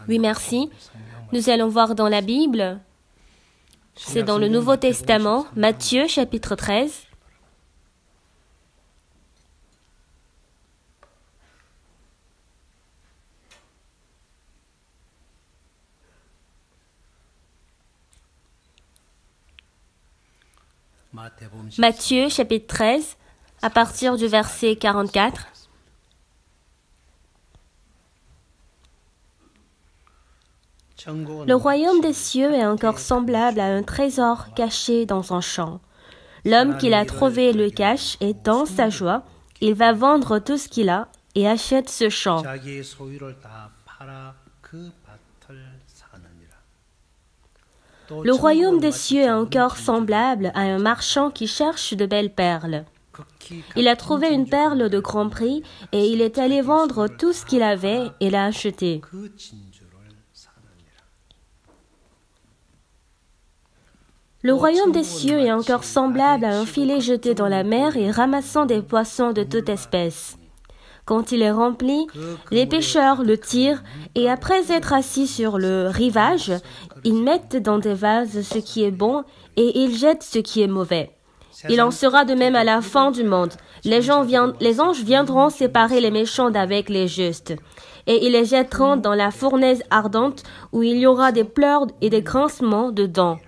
Oui, merci. Nous allons voir dans la Bible, c'est dans le Nouveau Testament, Matthieu chapitre 13. Matthieu chapitre 13, à partir du verset 44. Le royaume des cieux est encore semblable à un trésor caché dans un champ. L'homme qui l'a trouvé le cache et dans sa joie, il va vendre tout ce qu'il a et achète ce champ. Le royaume des cieux est encore semblable à un marchand qui cherche de belles perles. Il a trouvé une perle de grand prix et il est allé vendre tout ce qu'il avait et l'a achetée. Le royaume des cieux est encore semblable à un filet jeté dans la mer et ramassant des poissons de toute espèce. Quand il est rempli, les pêcheurs le tirent et après être assis sur le rivage, ils mettent dans des vases ce qui est bon et ils jettent ce qui est mauvais. Il en sera de même à la fin du monde. Les anges viendront séparer les méchants d'avec les justes et ils les jetteront dans la fournaise ardente où il y aura des pleurs et des grincements de dents.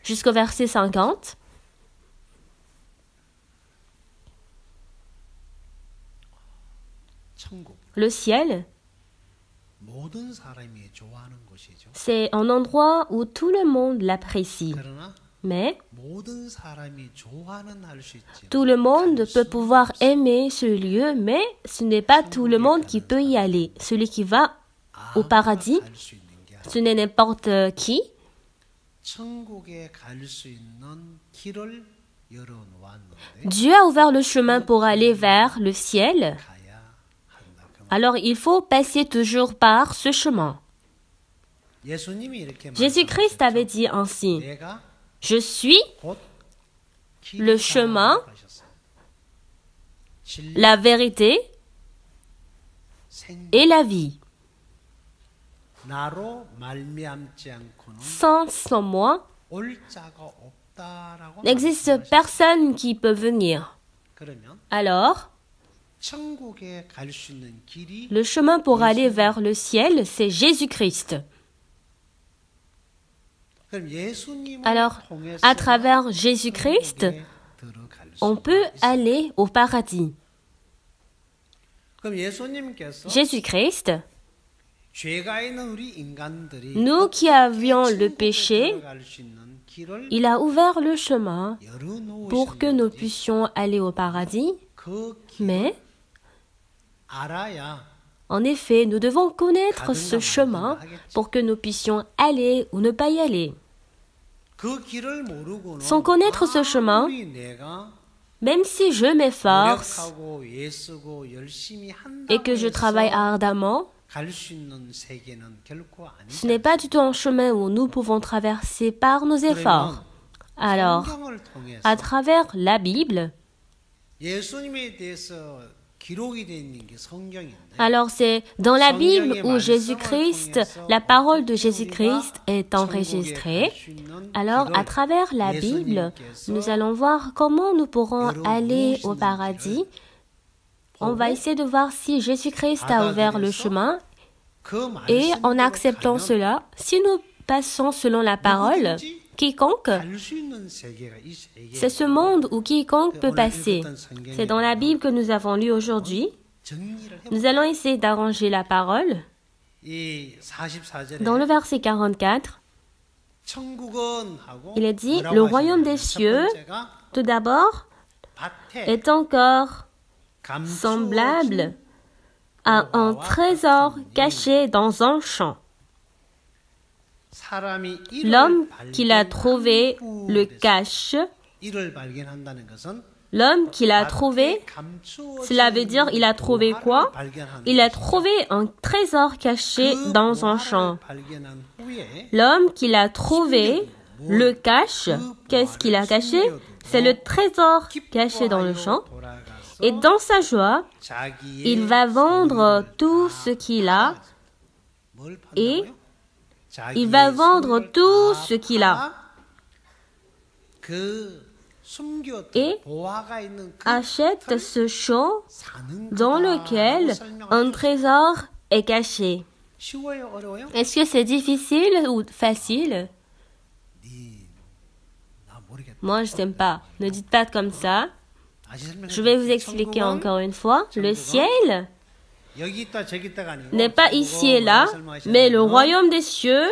Jusqu'au verset 50. Le ciel, c'est un endroit où tout le monde l'apprécie. Mais tout le monde peut pouvoir aimer ce lieu, mais ce n'est pas tout le monde qui peut y aller. Celui qui va au paradis, ce n'est n'importe qui. Dieu a ouvert le chemin pour aller vers le ciel. Alors il faut passer toujours par ce chemin. Jésus-Christ avait dit ainsi, « Je suis le chemin, la vérité et la vie. Sans moi, n'existe personne qui peut venir. » Alors, le chemin pour aller vers le ciel, c'est Jésus-Christ. Alors, à travers Jésus-Christ, on peut aller au paradis. Jésus-Christ, nous qui avions le péché, il a ouvert le chemin pour que nous puissions aller au paradis, mais en effet, nous devons connaître ce chemin pour que nous puissions aller ou ne pas y aller. Sans connaître ce chemin, même si je m'efforce et que je travaille ardemment, ce n'est pas du tout un chemin où nous pouvons traverser par nos efforts. Alors, à travers la Bible, alors c'est dans la Bible où Jésus-Christ, la parole de Jésus-Christ est enregistrée. Alors à travers la Bible, nous allons voir comment nous pourrons aller au paradis. On va essayer de voir si Jésus-Christ a ouvert le chemin et en acceptant cela, si nous passons selon la parole, quiconque, c'est ce monde où quiconque peut passer. C'est dans la Bible que nous avons lu aujourd'hui. Nous allons essayer d'arranger la parole. Dans le verset 44, il est dit, le royaume des cieux, tout d'abord, est encore semblable à un trésor caché dans un champ. L'homme qui l'a trouvé le cache. L'homme qui l'a trouvé, cela veut dire il a trouvé quoi? Il a trouvé un trésor caché dans un champ. L'homme qui l'a trouvé le cache. Qu'est-ce qu'il a caché? C'est le trésor caché dans le champ. Et dans sa joie, il va vendre tout ce qu'il a et il va vendre tout ce qu'il a et achète ce champ dans lequel un trésor est caché. Est-ce que c'est difficile ou facile? Moi, je n'aime pas. Ne dites pas comme ça. Je vais vous expliquer encore une fois. Le ciel n'est pas ici et là, mais le royaume des cieux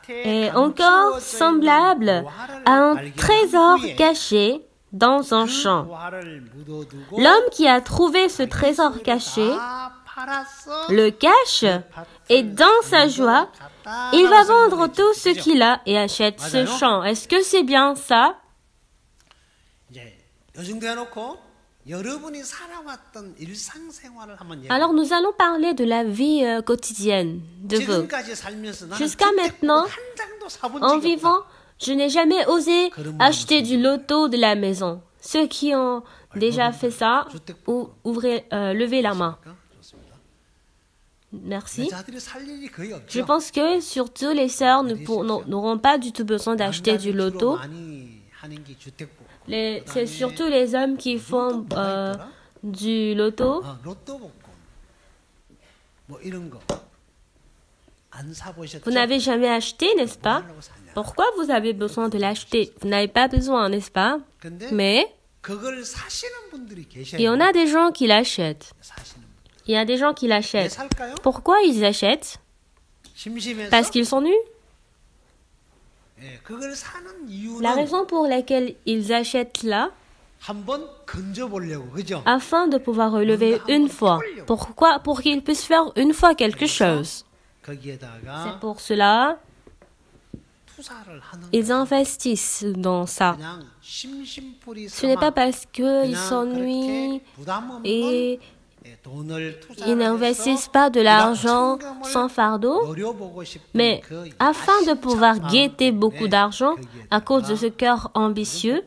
est encore semblable à un trésor caché dans un champ. L'homme qui a trouvé ce trésor caché le cache et dans sa joie, il va vendre tout ce qu'il a et achète ce champ. Est-ce que c'est bien ça? Alors nous allons parler de la vie quotidienne de vous. Jusqu'à maintenant, en vivant, je n'ai jamais osé acheter du loto de la maison. Ceux qui ont déjà fait ça, levez la main. Merci. Je pense que surtout les sœurs n'auront pas du tout besoin d'acheter du loto. C'est surtout les hommes qui font du loto. Vous n'avez jamais acheté, n'est-ce pas? Pourquoi vous avez besoin de l'acheter? Vous n'avez pas besoin, n'est-ce pas? Mais il y en a des gens qui l'achètent. Il y a des gens qui l'achètent. Pourquoi ils achètent? Parce qu'ils s'ennuient. La raison pour laquelle ils achètent là, afin de pouvoir relever une fois. Pourquoi? Pour qu'ils puissent faire une fois quelque chose. C'est pour cela ils investissent dans ça. Ce n'est pas parce qu'ils s'ennuient et ils n'investissent pas de l'argent sans fardeau, mais afin de pouvoir guetter beaucoup d'argent à cause de ce cœur ambitieux,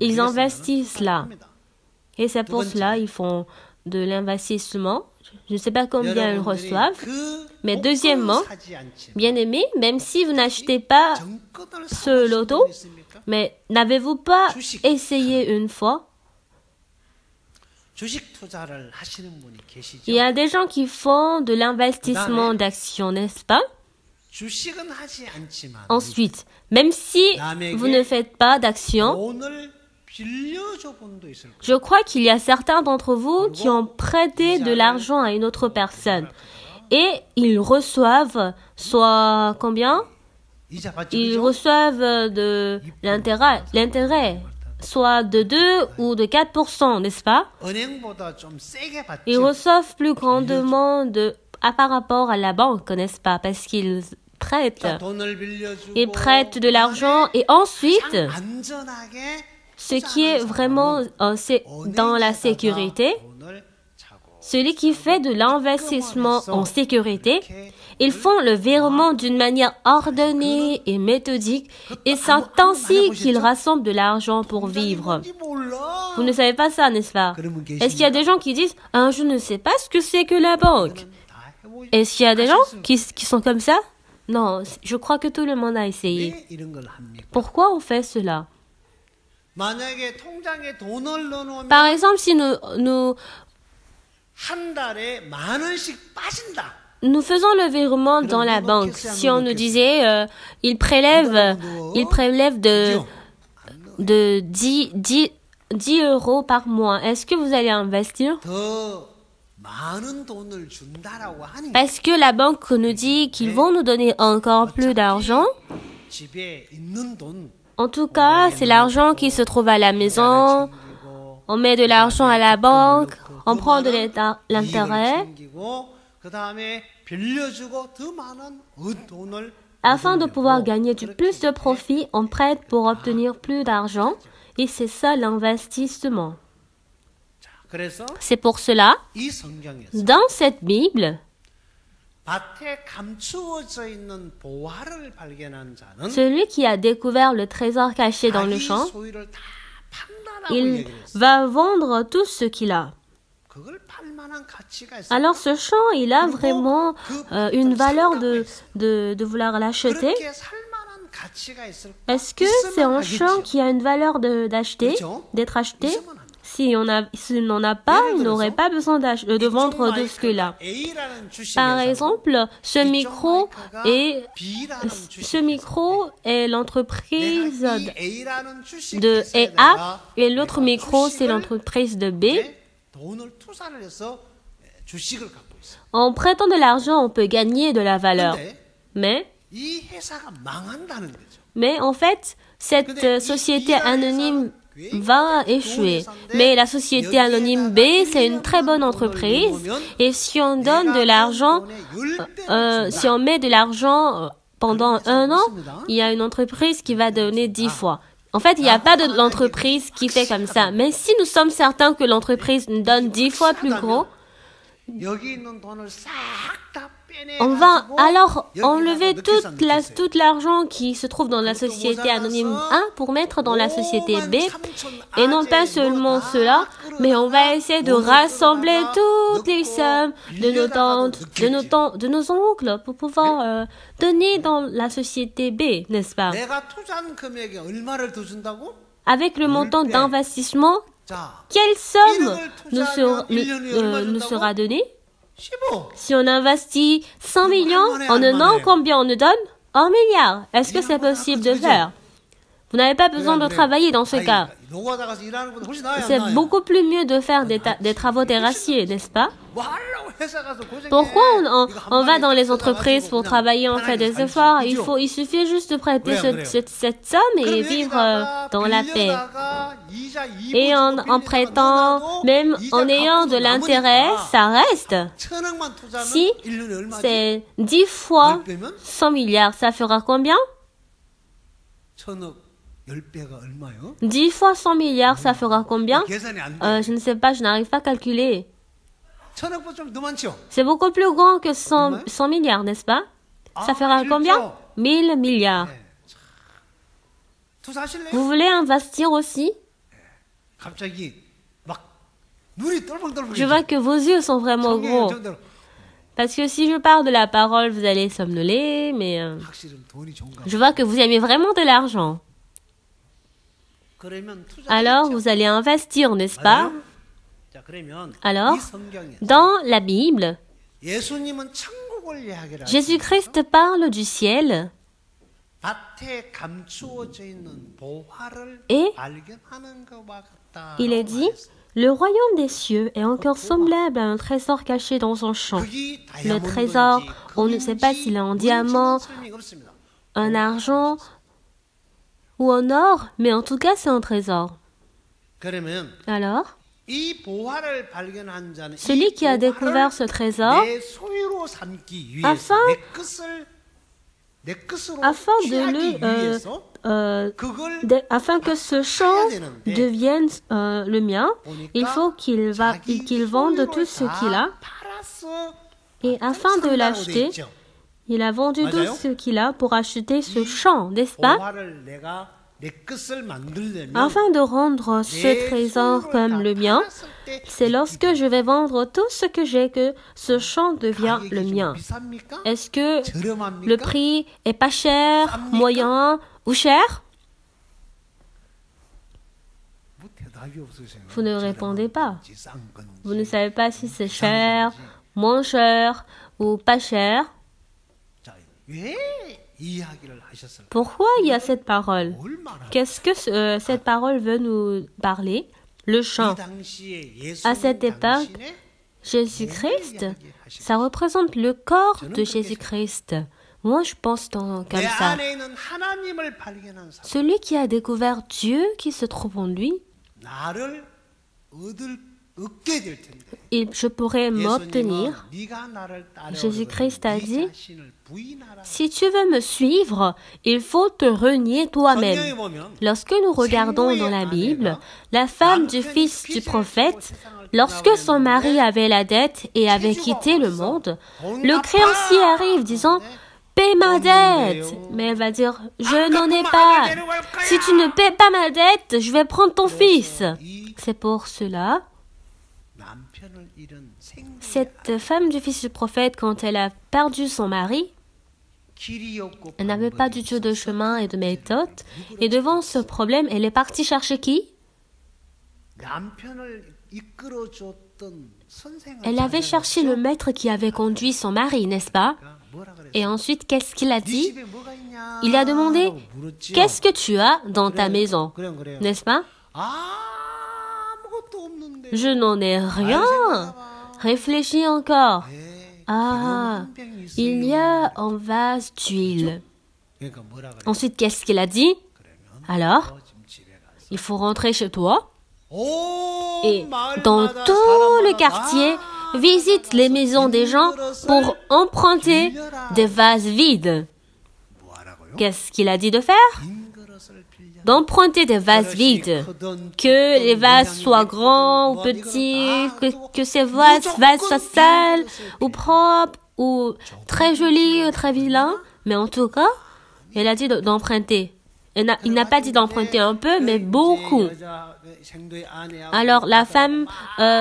ils investissent là. Et c'est pour cela qu'ils font de l'investissement. Je ne sais pas combien ils reçoivent. Mais deuxièmement, bien aimé, même si vous n'achetez pas ce loto, mais n'avez-vous pas essayé une fois? Il y a des gens qui font de l'investissement d'actions, n'est-ce pas? Ensuite, même si vous ne faites pas d'actions, je crois qu'il y a certains d'entre vous qui ont prêté de l'argent à une autre personne. Et ils reçoivent soit combien? Ils reçoivent de l'intérêt, soit de 2 ou de 4%, n'est-ce pas? Ils reçoivent plus grandement par rapport à la banque, n'est-ce pas? Parce qu'ils prêtent. Ils prêtent de l'argent et ensuite, ce qui est vraiment dans la sécurité, celui qui fait de l'investissement en sécurité, ils font le virement d'une manière ordonnée et méthodique et c'est ainsi qu'ils rassemblent de l'argent pour vivre. Vous ne savez pas ça, n'est-ce pas? Est-ce qu'il y a des gens qui disent « Ah, je ne sais pas ce que c'est que la banque ». Est-ce qu'il y a des gens qui sont comme ça? Non, je crois que tout le monde a essayé. Pourquoi on fait cela? Par exemple, si nous faisons le virement dans la banque. Si on nous disait, il prélève de 10 euros par mois, est-ce que vous allez investir? Parce que la banque nous dit qu'ils vont nous donner encore plus d'argent. En tout cas, c'est l'argent qui se trouve à la maison. On met de l'argent à la banque, on prend de l'intérêt. Afin de pouvoir gagner plus de profit, on prête pour obtenir plus d'argent. Et c'est ça l'investissement. C'est pour cela, dans cette Bible, celui qui a découvert le trésor caché dans le champ il va vendre tout ce qu'il a. Alors ce champ, il a vraiment une valeur de vouloir l'acheter. Est-ce que c'est un champ qui a une valeur d'être acheté? Si on n'en a pas, il n'aurait pas besoin de vendre de ce qu'il a. Par exemple, ce micro est l'entreprise de A et l'autre micro, c'est l'entreprise de B. En prêtant de l'argent, on peut gagner de la valeur. Mais en fait, cette société anonyme va échouer. Mais la société anonyme B, c'est une très bonne entreprise. Et si on donne de l'argent, si on met de l'argent pendant 1 an, il y a une entreprise qui va donner 10 fois. En fait, il n'y a pas d'entreprise qui fait comme ça. Mais si nous sommes certains que l'entreprise nous donne 10 fois plus gros, on va alors enlever tout l'argent qui se trouve dans la société anonyme A pour mettre dans la société B. Et non pas seulement cela, mais on va essayer de rassembler toutes les sommes de nos tantes, de nos oncles pour pouvoir donner dans la société B, n'est-ce pas? Avec le montant d'investissement, quelle somme nous sera donnée? Si on investit 100 millions en 1 an, combien on nous donne? 1 milliard. Est-ce que c'est possible de faire? Vous n'avez pas besoin de travailler dans ce cas. C'est beaucoup plus mieux de faire des travaux terrassiers, n'est-ce pas? Pourquoi on va dans les entreprises pour travailler, on fait des efforts? Il suffit juste de prêter cette somme et vivre dans la paix. Et en prêtant, même en ayant de l'intérêt, ça reste. Si c'est 10 fois 100 milliards, ça fera combien? 10 fois 100 milliards, ça fera combien? Je ne sais pas, je n'arrive pas à calculer. C'est beaucoup plus grand que 100 milliards, n'est-ce pas? Ça fera combien? 1000 milliards. Vous voulez investir aussi? Je vois que vos yeux sont vraiment gros. Parce que si je parle de la parole, vous allez somnoler, mais je vois que vous aimez vraiment de l'argent. Alors, vous allez investir, n'est-ce pas? Alors, dans la Bible, Jésus-Christ parle du ciel et il est dit, le royaume des cieux est encore semblable à un trésor caché dans un champ. Le trésor, on ne sait pas s'il est en diamant, en argent ou en or, mais en tout cas, c'est un trésor. Alors, celui qui a découvert ce trésor, afin que ce champ devienne le mien, il faut qu'il vende tout ce qu'il a. Et afin de l'acheter, il a vendu tout ce qu'il a pour acheter ce champ, n'est-ce pas? Afin de rendre ce trésor comme le mien, c'est lorsque je vais vendre tout ce que j'ai que ce champ devient le mien. Est-ce que le prix est pas cher, moyen ou cher? Vous ne répondez pas. Vous ne savez pas si c'est cher, moins cher ou pas cher. Pourquoi il y a cette parole? Qu'est-ce que cette parole veut nous parler? Le champ. À cette époque, Jésus-Christ, ça représente le corps de Jésus-Christ. Moi, je pense comme ça. Celui qui a découvert Dieu qui se trouve en lui, je pourrais m'obtenir. Jésus-Christ a dit, si tu veux me suivre, il faut te renier toi-même. Lorsque nous regardons dans la Bible, la femme du fils du prophète, lorsque son mari avait la dette et avait quitté le monde, le créancier arrive disant, paie ma dette. Mais elle va dire, je n'en ai pas. Si tu ne paies pas ma dette, je vais prendre ton fils. C'est pour cela, cette femme du fils du prophète, quand elle a perdu son mari, elle n'avait pas du tout de chemin et de méthode. Et devant ce problème, elle est partie chercher qui? Elle avait cherché le maître qui avait conduit son mari, n'est-ce pas? Et ensuite, qu'est-ce qu'il a dit? Il a demandé, qu'est-ce que tu as dans ta maison, n'est-ce pas? Je n'en ai rien. Réfléchis encore. Ah, il y a un vase d'huile. Ensuite, qu'est-ce qu'il a dit? Alors, il faut rentrer chez toi. Et dans tout le quartier, visite les maisons des gens pour emprunter des vases vides. Qu'est-ce qu'il a dit de faire? D'emprunter des vases vides. Que les vases soient grands ou petits, que ces vases soient sales ou propres ou très jolis ou très vilains. Mais en tout cas, elle a dit d'emprunter. Il n'a pas dit d'emprunter un peu, mais beaucoup. Alors, la femme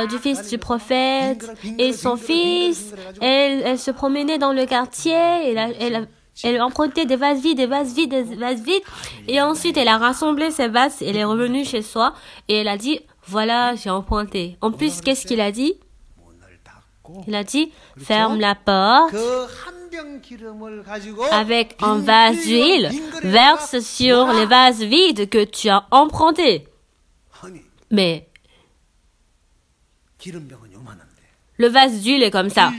du fils du prophète et son fils, elle se promenait dans le quartier, elle empruntait des vases vides, des vases vides, des vases vides. Et ensuite, elle a rassemblé ces vases, elle est revenue chez soi et elle a dit, voilà, j'ai emprunté. En plus, qu'est-ce qu'il a dit? Il a dit, ferme la porte. Avec un vase d'huile, verse sur les vases vides que tu as empruntés. Mais le vase d'huile est comme ça.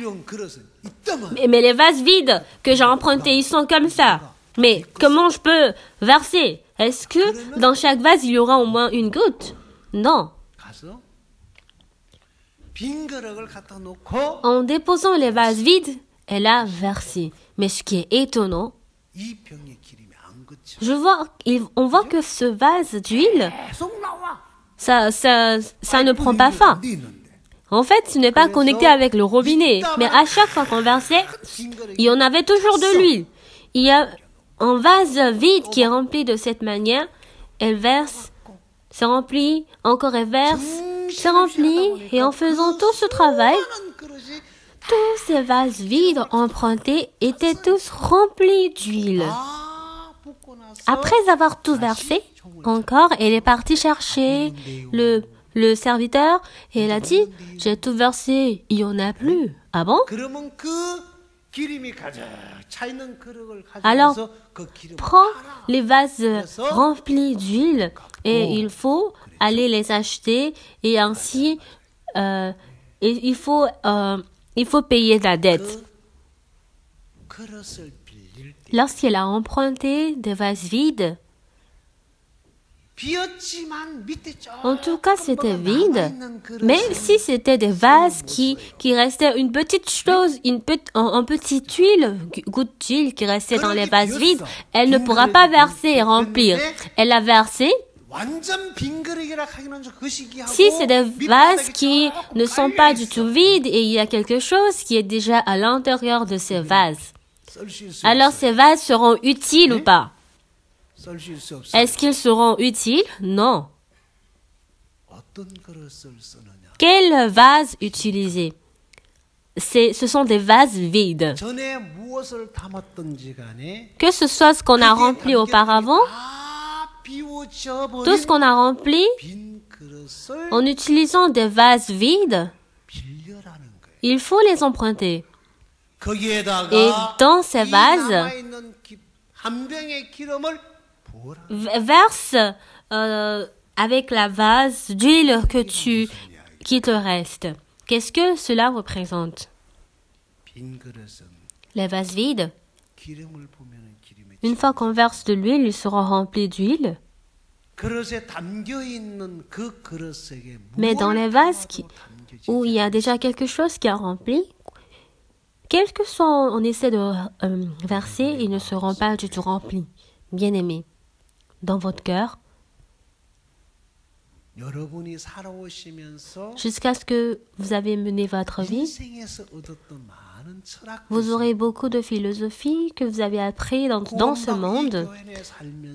Mais les vases vides que j'ai empruntés, ils sont comme ça. Mais comment je peux verser? Est-ce que dans chaque vase, il y aura au moins une goutte? Non. En déposant les vases vides, elle a versé. Mais ce qui est étonnant, on voit que ce vase d'huile, ça ne prend pas fin. En fait, ce n'est pas connecté avec le robinet. Mais à chaque fois qu'on versait, il y en avait toujours de l'huile. Il y a un vase vide qui est rempli de cette manière. Elle verse, c'est rempli, encore elle verse, c'est rempli. Et en faisant tout ce travail, tous ces vases vides empruntés étaient tous remplis d'huile. Après avoir tout versé, encore, elle est partie chercher le serviteur et elle a dit, j'ai tout versé, il n'y en a plus. Ah bon? Alors, prends les vases remplis d'huile et il faut aller les acheter et ainsi, il faut payer la dette. Lorsqu'elle a emprunté des vases vides, en tout cas, c'était vide. Mais si c'était des vases qui restaient une petite chose, un petit huile, goutte d'huile qui restait dans les vases vides, elle ne pourra pas verser et remplir. Elle a versé. Si c'est des vases qui ne sont pas du tout vides et il y a quelque chose qui est déjà à l'intérieur de ces vases, alors ces vases seront utiles ou pas? Est-ce qu'ils seront utiles? Non. Quel vase utiliser? Ce sont des vases vides. Que ce soit ce qu'on a rempli auparavant, tout ce qu'on a rempli, en utilisant des vases vides, il faut les emprunter. Et dans ces vases, verse avec la vase d'huile qui te reste. Qu'est-ce que cela représente? Les vases vides. Une fois qu'on verse de l'huile, ils seront remplis d'huile. Mais dans les vases où il y a déjà quelque chose qui est rempli, quel que soit on essaie de verser, ils ne seront pas du tout remplis. Bien-aimés, dans votre cœur, jusqu'à ce que vous avez mené votre vie. Vous aurez beaucoup de philosophie que vous avez appris dans ce monde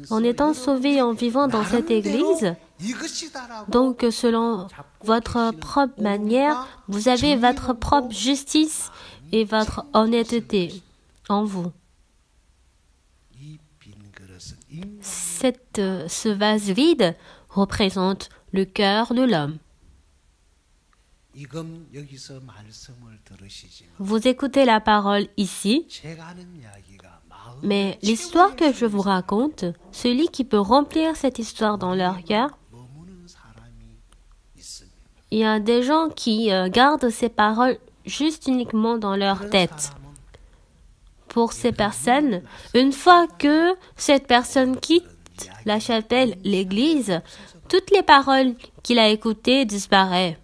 en étant sauvé en vivant dans cette église. Donc, selon votre propre manière, vous avez votre propre justice et votre honnêteté en vous. Ce vase vide représente le cœur de l'homme. Vous écoutez la parole ici, mais l'histoire que je vous raconte, celui qui peut remplir cette histoire dans leur cœur, il y a des gens qui gardent ces paroles juste uniquement dans leur tête. Pour ces personnes, une fois que cette personne quitte la chapelle, l'église, toutes les paroles qu'il a écoutées disparaissent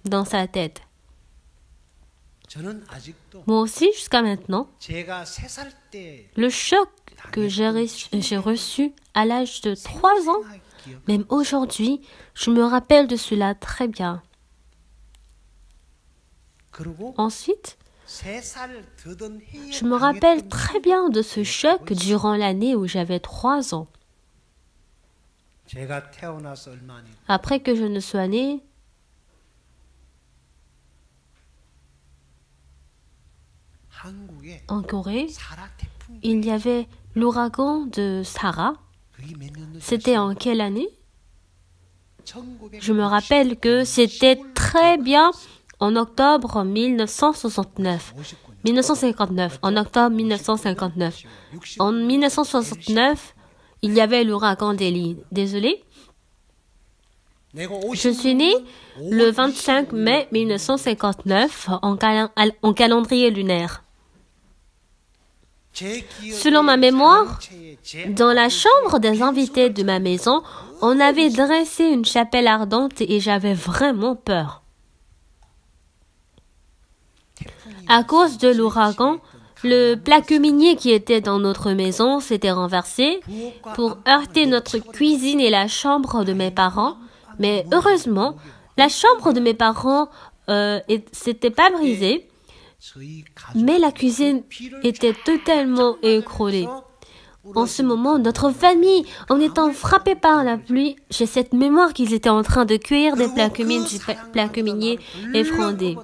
dans sa tête. Moi aussi, jusqu'à maintenant, le choc que j'ai reçu à l'âge de 3 ans, même aujourd'hui, je me rappelle de cela très bien. Ensuite, je me rappelle très bien de ce choc durant l'année où j'avais 3 ans. Après que je ne sois née, en Corée, il y avait l'ouragan de Sara. C'était en quelle année? Je me rappelle que c'était très bien en octobre 1959. En octobre 1959. En 1969, il y avait l'ouragan Deli. Désolé. Je suis née le 25 mai 1959 en calendrier lunaire. Selon ma mémoire, dans la chambre des invités de ma maison, on avait dressé une chapelle ardente et j'avais vraiment peur. À cause de l'ouragan, le plaque-minier qui était dans notre maison s'était renversé pour heurter notre cuisine et la chambre de mes parents. Mais heureusement, la chambre de mes parents s'était pas brisée, mais la cuisine était totalement écroulée. En ce moment, notre famille, en étant frappée par la pluie, j'ai cette mémoire qu'ils étaient en train de cueillir des plaque-miniers effondrés.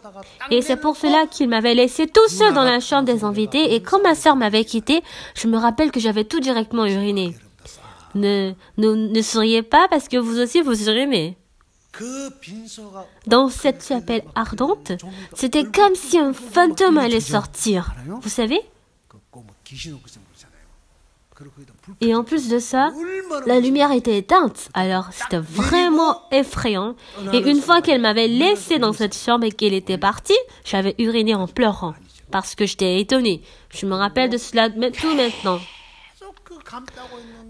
Et c'est pour cela qu'ils m'avaient laissé tout seul dans la chambre des invités. Et quand ma sœur m'avait quitté, je me rappelle que j'avais tout directement uriné. Ne souriez pas parce que vous aussi vous urinez. Dans cette chapelle ardente, c'était comme si un fantôme allait sortir. Vous savez? Et en plus de ça, la lumière était éteinte. Alors, c'était vraiment effrayant. Et une fois qu'elle m'avait laissée dans cette chambre et qu'elle était partie, j'avais uriné en pleurant. Parce que j'étais étonnée. Je me rappelle de cela tout maintenant.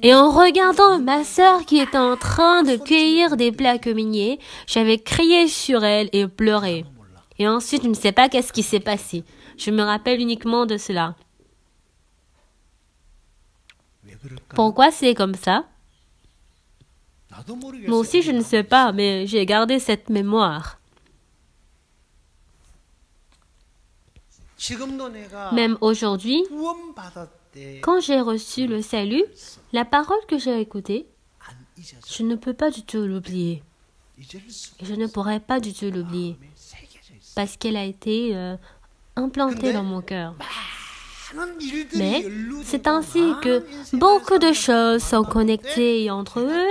Et en regardant ma sœur qui était en train de cueillir des plaque-miniers, j'avais crié sur elle et pleuré. Et ensuite, je ne sais pas qu'est-ce qui s'est passé. Je me rappelle uniquement de cela. Pourquoi c'est comme ça? Moi aussi, je ne sais pas, mais j'ai gardé cette mémoire. Même aujourd'hui, quand j'ai reçu le salut, la parole que j'ai écoutée, je ne peux pas du tout l'oublier. Je ne pourrais pas du tout l'oublier parce qu'elle a été implantée dans mon cœur. Mais c'est ainsi que beaucoup de choses sont connectées entre eux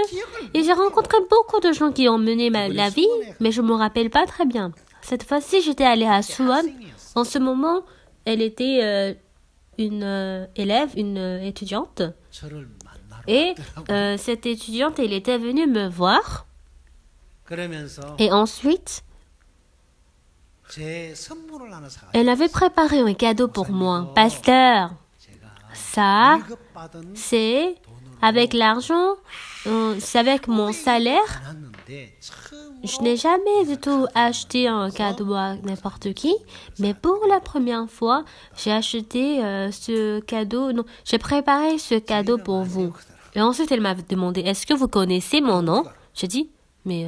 et j'ai rencontré beaucoup de gens qui ont mené la vie, mais je ne me rappelle pas très bien. Cette fois-ci, j'étais allée à Suwon. En ce moment, elle était une élève, une étudiante. Et cette étudiante, elle était venue me voir. Et ensuite, elle avait préparé un cadeau pour moi. Pasteur, ça, c'est avec l'argent, c'est avec mon salaire. Je n'ai jamais du tout acheté un cadeau à n'importe qui, mais pour la première fois, j'ai acheté ce cadeau. Non, j'ai préparé ce cadeau pour vous. Et ensuite, elle m'a demandé, est-ce que vous connaissez mon nom? J'ai dit, Mais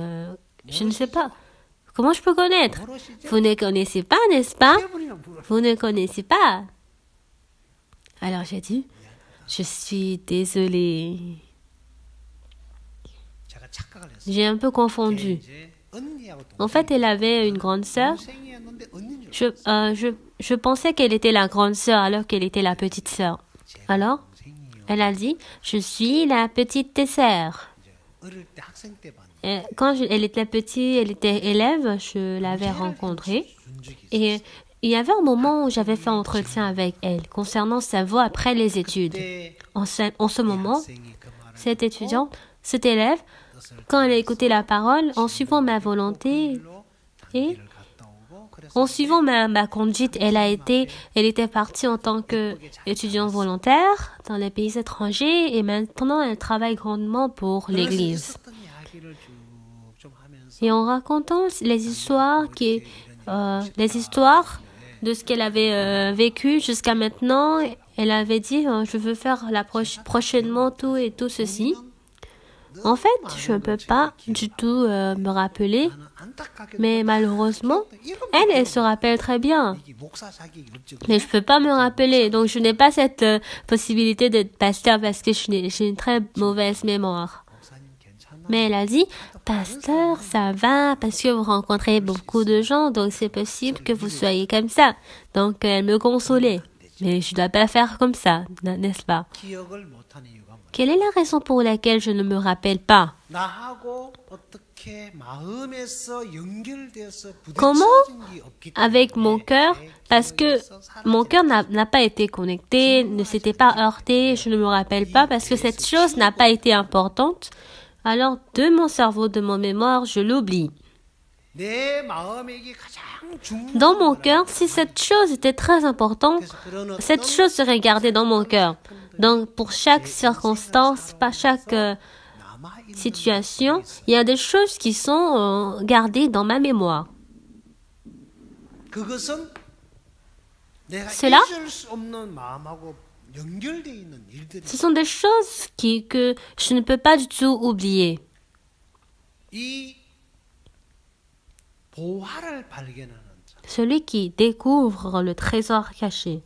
je ne sais pas. Comment je peux connaître? Vous ne connaissez pas, n'est-ce pas? Vous ne connaissez pas. Alors j'ai dit, je suis désolée. J'ai un peu confondu. En fait, elle avait une grande sœur. Je pensais qu'elle était la grande sœur alors qu'elle était la petite sœur. Alors, elle a dit, je suis la petite des sœurs. Quand elle était petite, elle était élève, je l'avais rencontrée. Et il y avait un moment où j'avais fait un entretien avec elle concernant sa voie après les études. En ce moment, cette étudiante, cet élève, quand elle a écouté la parole, en suivant ma volonté et en suivant ma conduite, elle était partie en tant qu'étudiante volontaire dans les pays étrangers et maintenant elle travaille grandement pour l'Église. Et en racontant les histoires de ce qu'elle avait vécu jusqu'à maintenant, elle avait dit je veux faire prochainement tout et tout ceci. En fait, je ne peux pas du tout me rappeler, mais malheureusement, elle se rappelle très bien. Mais je ne peux pas me rappeler, donc je n'ai pas cette possibilité d'être pasteur parce que j'ai une très mauvaise mémoire. Mais elle a dit, pasteur, ça va parce que vous rencontrez beaucoup de gens, donc c'est possible que vous soyez comme ça. Donc elle me consolait. Mais je ne dois pas faire comme ça, n'est-ce pas? Quelle est la raison pour laquelle je ne me rappelle pas? Comment? Avec mon cœur, parce que mon cœur n'a pas été connecté, ne s'était pas heurté, je ne me rappelle pas parce que cette chose n'a pas été importante. Alors, de mon cerveau, de mon mémoire, je l'oublie. Dans mon cœur, si cette chose était très importante, cette chose serait gardée dans mon cœur. Donc, pour chaque circonstance, pas chaque situation, il y a des choses qui sont gardées dans ma mémoire. Cela, ce sont des choses que je ne peux pas du tout oublier. Celui qui découvre le trésor caché.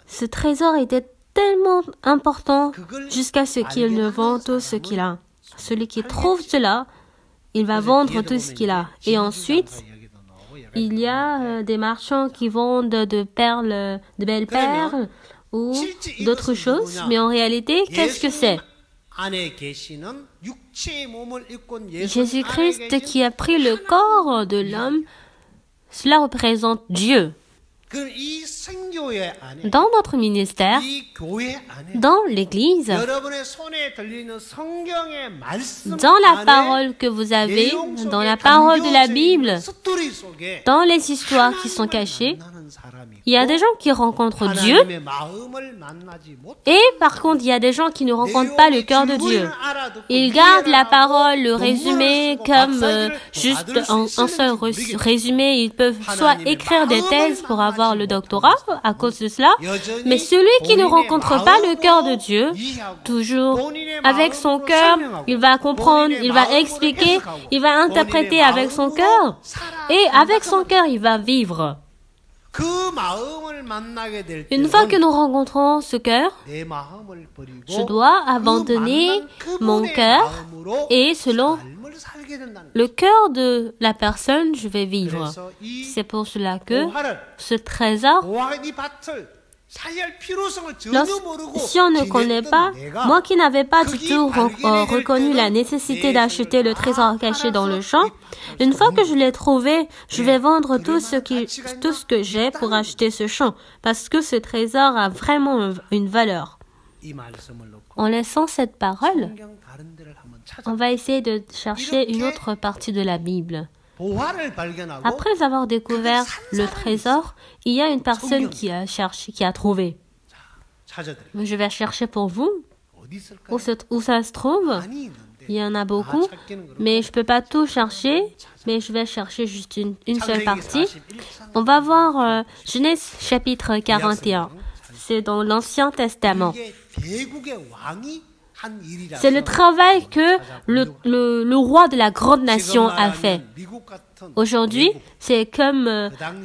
Ce trésor était tellement important jusqu'à ce qu'il ne vende tout ce qu'il a. Celui qui trouve cela, il va vendre tout ce qu'il a. Et ensuite, il y a des marchands qui vendent de belles perles ou d'autres choses. Mais en réalité, qu'est-ce que c'est? Jésus-Christ qui a pris le corps de l'homme, cela représente Dieu. Dans notre ministère, dans l'Église, dans la parole que vous avez, dans la parole de la Bible, dans les histoires qui sont cachées, il y a des gens qui rencontrent Dieu et par contre, il y a des gens qui ne rencontrent pas le cœur de Dieu. Ils gardent la parole, le résumé comme juste un seul résumé. Ils peuvent soit écrire des thèses pour avoir le doctorat à cause de cela, mais celui qui ne rencontre pas le cœur de Dieu, toujours avec son cœur, il va comprendre, il va expliquer, il va interpréter avec son cœur et avec son cœur, il va vivre. Une fois que nous rencontrons ce cœur, je dois abandonner mon cœur et selon le cœur de la personne, je vais vivre. C'est pour cela que ce trésor, si on ne connaît pas, moi qui n'avais pas du tout reconnu la nécessité d'acheter le trésor caché dans le champ, une fois que je l'ai trouvé, je vais vendre tout ce que j'ai pour acheter ce champ, parce que ce trésor a vraiment une valeur. En laissant cette parole, on va essayer de chercher une autre partie de la Bible. Après avoir découvert le trésor, il y a une personne qui a cherché, qui a trouvé. Je vais chercher pour vous. Où ça se trouve? Il y en a beaucoup, mais je ne peux pas tout chercher, mais je vais chercher juste une seule partie. On va voir Genèse chapitre 41. C'est dans l'Ancien Testament. C'est le travail que le roi de la grande nation a fait. Aujourd'hui, c'est comme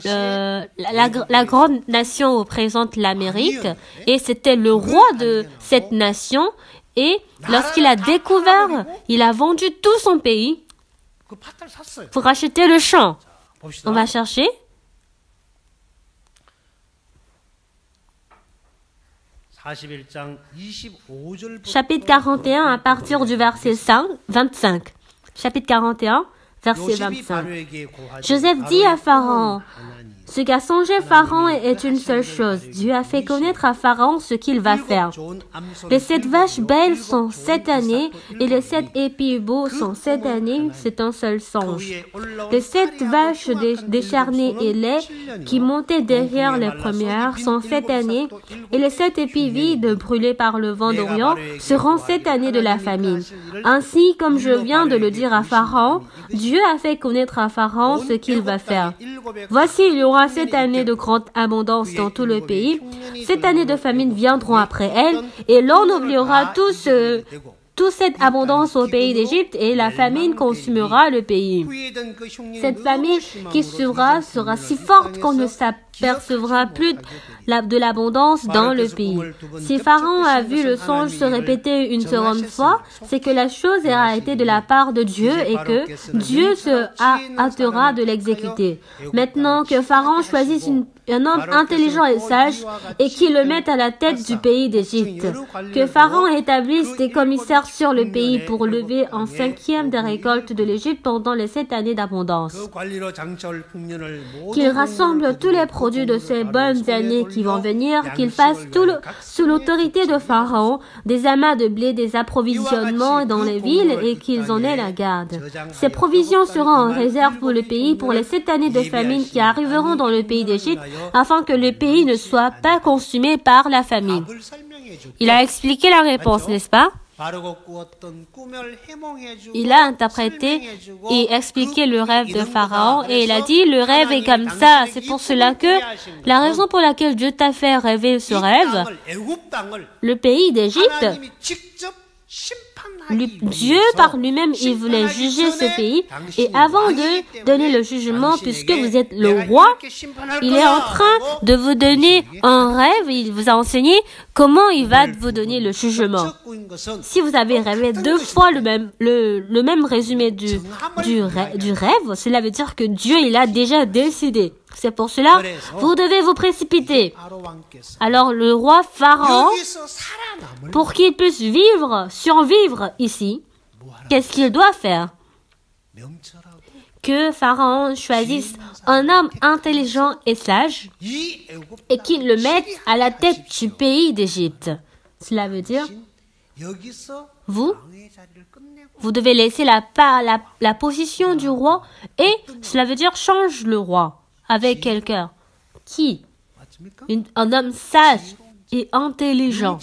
la grande nation représente l'Amérique et c'était le roi de cette nation et lorsqu'il a découvert, il a vendu tout son pays pour acheter le champ. On va chercher. Chapitre 41 à partir du verset 25. Chapitre 41, verset 25. Joseph dit à Pharaon, ce qu'a songé Pharaon est une seule chose. Dieu a fait connaître à Pharaon ce qu'il va faire. Les 7 vaches belles sont 7 années et les 7 épis beaux sont 7 années, c'est un seul songe. Les 7 vaches décharnées et laies qui montaient derrière les premières sont 7 années et les 7 épis vides brûlés par le vent d'Orient seront 7 années de la famine. Ainsi, comme je viens de le dire à Pharaon, Dieu a fait connaître à Pharaon ce qu'il va faire. Voici, il y aura 7 années de grande abondance dans tout le pays. 7 années de famine viendront après elles, et l'on oubliera toute cette abondance au pays d'Égypte, et la famine consumera le pays. Cette famine qui sera si forte qu'on ne s'apercevra plus de l'abondance dans le pays. Si Pharaon a vu le songe se répéter une seconde fois, c'est que la chose a été de la part de Dieu et que Dieu se hâtera de l'exécuter. Maintenant que Pharaon choisisse un homme intelligent et sage et qu'il le mette à la tête du pays d'Égypte. Que Pharaon établisse des commissaires sur le pays pour lever un 5e des récoltes de l'Égypte pendant les 7 années d'abondance. Qu'il rassemble tous les produits de ces bonnes années qui vont venir, qu'il fasse sous l'autorité de Pharaon des amas de blé, des approvisionnements dans les villes et qu'ils en aient la garde. Ces provisions seront en réserve pour le pays pour les 7 années de famine qui arriveront dans le pays d'Égypte afin que le pays ne soit pas consumé par la famine. Il a expliqué la réponse, n'est-ce pas? Il a interprété et expliqué le rêve de Pharaon et il a dit le rêve est comme ça. C'est pour cela que la raison pour laquelle Dieu t'a fait rêver ce rêve, le pays d'Égypte, Dieu par lui-même, il voulait juger ce pays et avant de donner le jugement, puisque vous êtes le roi, il est en train de vous donner un rêve, il vous a enseigné comment il va vous donner le jugement. Si vous avez rêvé 2 fois le même résumé du rêve, cela veut dire que Dieu, il a déjà décidé. C'est pour cela, vous devez vous précipiter. Alors le roi Pharaon, pour qu'il puisse survivre ici, qu'est-ce qu'il doit faire? Que Pharaon choisisse un homme intelligent et sage et qu'il le mette à la tête du pays d'Égypte. Cela veut dire, vous devez laisser la position du roi et cela veut dire change le roi avec quelqu'un qui, un homme sage et intelligent.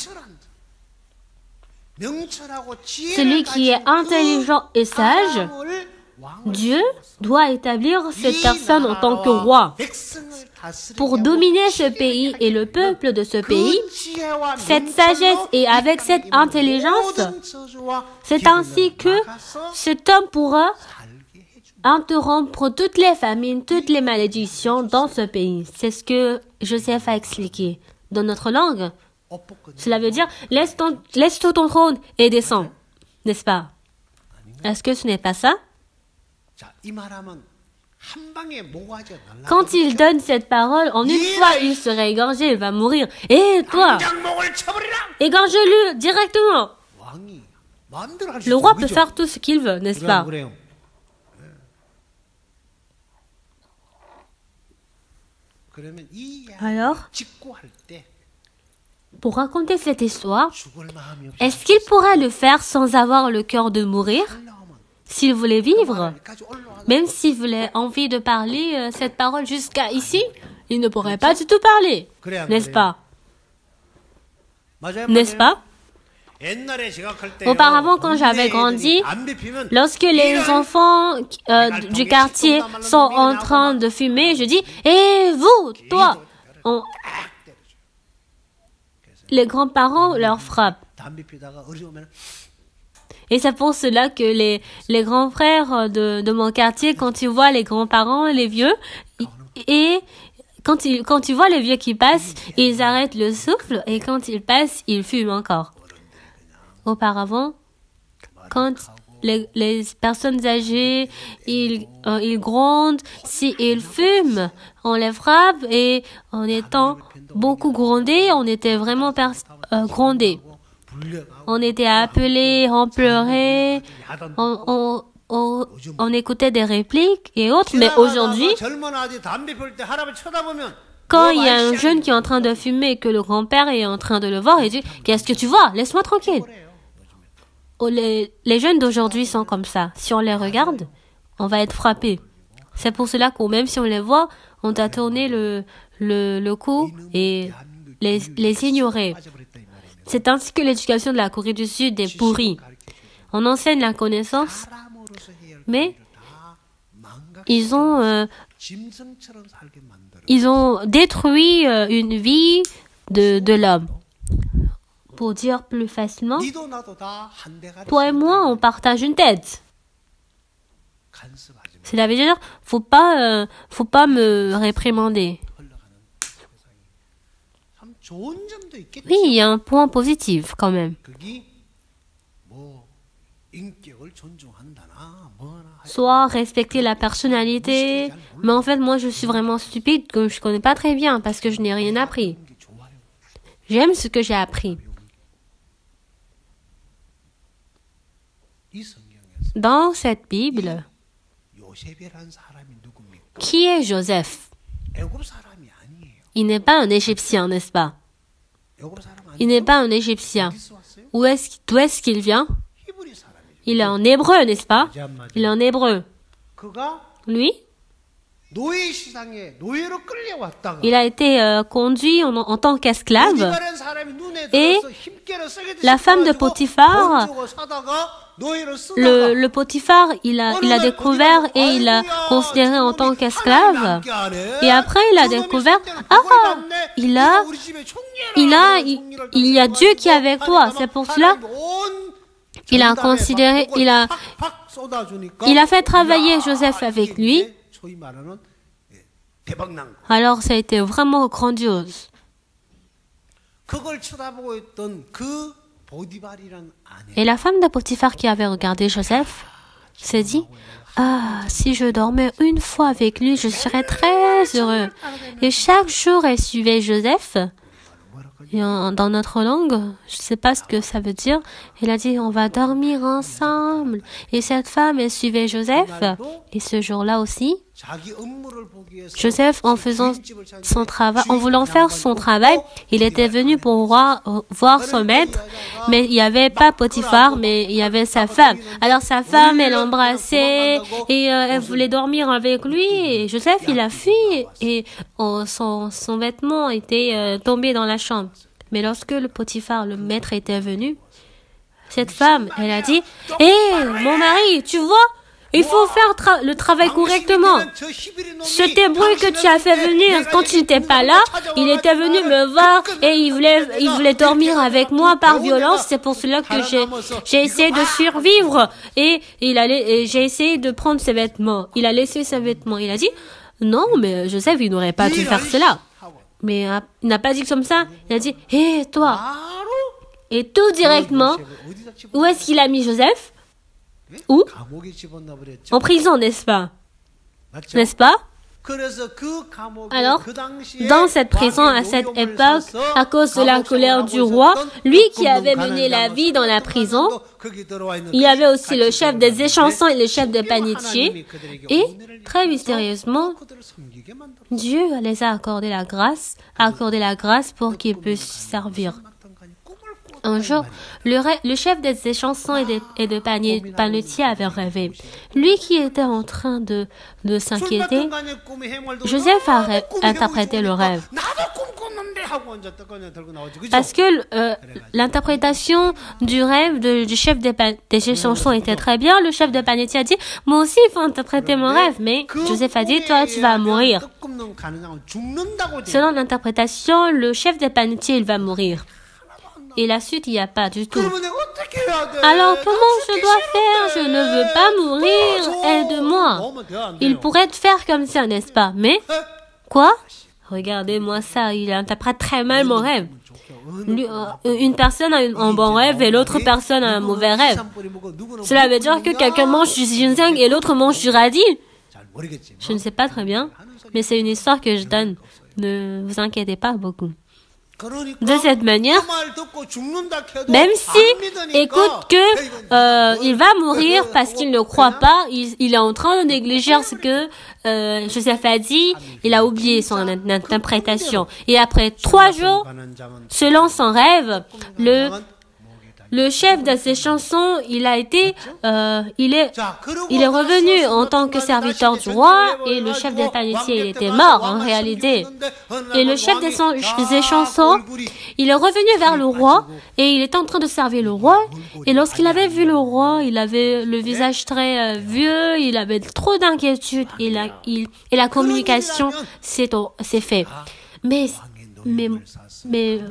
Celui qui est intelligent et sage, Dieu doit établir cette personne en tant que roi pour dominer ce pays et le peuple de ce pays. Cette sagesse et avec cette intelligence, c'est ainsi que cet homme pourra interrompre toutes les famines, toutes les malédictions dans ce pays. C'est ce que Joseph a expliqué. Dans notre langue, cela veut dire laisse tout ton trône et descends. N'est-ce pas? Est-ce que ce n'est pas ça? Quand il donne cette parole, en une fois, il serait égorgé, il va mourir. Et toi, égorge-le directement. Le roi peut faire tout ce qu'il veut, n'est-ce pas? Alors, pour raconter cette histoire, est-ce qu'il pourrait le faire sans avoir le cœur de mourir? S'il voulait vivre, même s'il voulait envie de parler cette parole jusqu'à ici, il ne pourrait pas du tout parler, n'est-ce pas? N'est-ce pas? Auparavant, quand j'avais grandi, lorsque les enfants du quartier sont en train de fumer, je dis « Et vous, toi ?» les grands-parents leur frappent. Et c'est pour cela que les grands frères de mon quartier, quand ils voient les grands-parents, les vieux, et quand ils voient les vieux qui passent, ils arrêtent le souffle et quand ils passent, ils fument encore. Auparavant, quand les personnes âgées, ils grondent, s'ils fument, on les frappe et en étant beaucoup grondés, on était vraiment grondés. On était appelés, on pleurait, on écoutait des répliques et autres, mais aujourd'hui, quand il y a un jeune qui est en train de fumer et que le grand-père est en train de le voir, il dit « Qu'est-ce que tu vois? Laisse-moi tranquille !» Les jeunes d'aujourd'hui sont comme ça. Si on les regarde, on va être frappé. C'est pour cela que même si on les voit, on doit tourner le cou et les ignorer. C'est ainsi que l'éducation de la Corée du Sud est pourrie. On enseigne la connaissance, mais ils ont détruit une vie de l'homme. Pour dire plus facilement, toi et moi, on partage une tête. C'est-à-dire, faut pas me réprimander. Oui, il y a un point positif quand même. Soit respecter la personnalité, mais en fait, moi, je suis vraiment stupide, que je connais pas très bien, parce que je n'ai rien appris. J'aime ce que j'ai appris. Dans cette Bible, qui est Joseph? Il n'est pas un Égyptien, n'est-ce pas? Il n'est pas un Égyptien. D'où est-ce qu'il vient? Il est en hébreu, n'est-ce pas? Il est en hébreu. Lui, il a été conduit en tant qu'esclave. Et la femme de Potiphar, le Potiphar, il a découvert et il l'a considéré en tant qu'esclave. Et après, il a découvert, il y a Dieu qui est avec toi. C'est pour cela, il a fait travailler Joseph avec lui. Alors, ça a été vraiment grandiose. Et la femme de Potiphar qui avait regardé Joseph s'est dit, si je dormais une fois avec lui, je serais très heureux. Et chaque jour, elle suivait Joseph. Et dans notre langue, je ne sais pas ce que ça veut dire, elle a dit, on va dormir ensemble. Et cette femme, elle suivait Joseph. Et ce jour-là aussi, Joseph, en faisant son travail, en voulant faire son travail, il était venu pour voir son maître, mais il n'y avait pas Potiphar, mais il y avait sa femme. Alors sa femme, elle l'embrassait et elle voulait dormir avec lui. Et Joseph, il a fui et son vêtement était tombé dans la chambre. Mais lorsque le Potiphar, le maître, était venu, cette femme, elle a dit, « Hé, mon mari, tu vois ? Il faut faire le travail correctement. Cet hébreu que tu as fait venir, quand tu n'étais pas là, il était venu me voir et il voulait dormir avec moi par violence. C'est pour cela que j'ai essayé de survivre et j'ai essayé de prendre ses vêtements. Il a laissé ses vêtements. Il a dit, non, mais Joseph, il n'aurait pas dû faire cela. Mais il n'a pas dit comme ça. Il a dit, hé, toi. Et tout directement, où est-ce qu'il a mis Joseph? Où? En prison, n'est-ce pas? N'est-ce pas? Alors, dans cette prison, à cette époque, à cause de la colère du roi, lui qui avait mené la vie dans la prison, il y avait aussi le chef des échansons et le chef des panetiers. Et, très mystérieusement, Dieu les a accordé la grâce pour qu'ils puissent servir. Un jour, le chef des échansons et de panetiers avait rêvé. Lui qui était en train de s'inquiéter, Joseph a interprété le rêve. Parce que l'interprétation du rêve du chef des échansons était très bien. Le chef de panetier a dit, moi aussi il faut interpréter mon rêve. Mais Joseph a dit, toi tu vas mourir. Selon l'interprétation, le chef des panetiers il va mourir. Et la suite, il n'y a pas du tout. Alors, comment je dois faire? Je ne veux pas mourir. Aide-moi. Il pourrait te faire comme ça, n'est-ce pas? Mais, quoi? Regardez-moi ça, il interprète très mal mon rêve. Une personne a un bon rêve et l'autre personne a un mauvais rêve. Cela veut dire que quelqu'un mange du ginseng et l'autre mange du radis? Je ne sais pas très bien, mais c'est une histoire que je donne. Ne vous inquiétez pas beaucoup. De cette manière, même si écoute que il va mourir parce qu'il ne croit pas, il est en train de négliger ce que Joseph a dit, il a oublié son interprétation. Et après 3 jours, selon son rêve, le chef de ces chansons, il est revenu en tant que serviteur du roi et le chef des panetiers, il était mort en réalité. Et le chef des chansons, il est revenu vers le roi et il était en train de servir le roi. Et lorsqu'il avait vu le roi, il avait le visage très vieux, il avait trop d'inquiétude et la communication s'est fait. Mais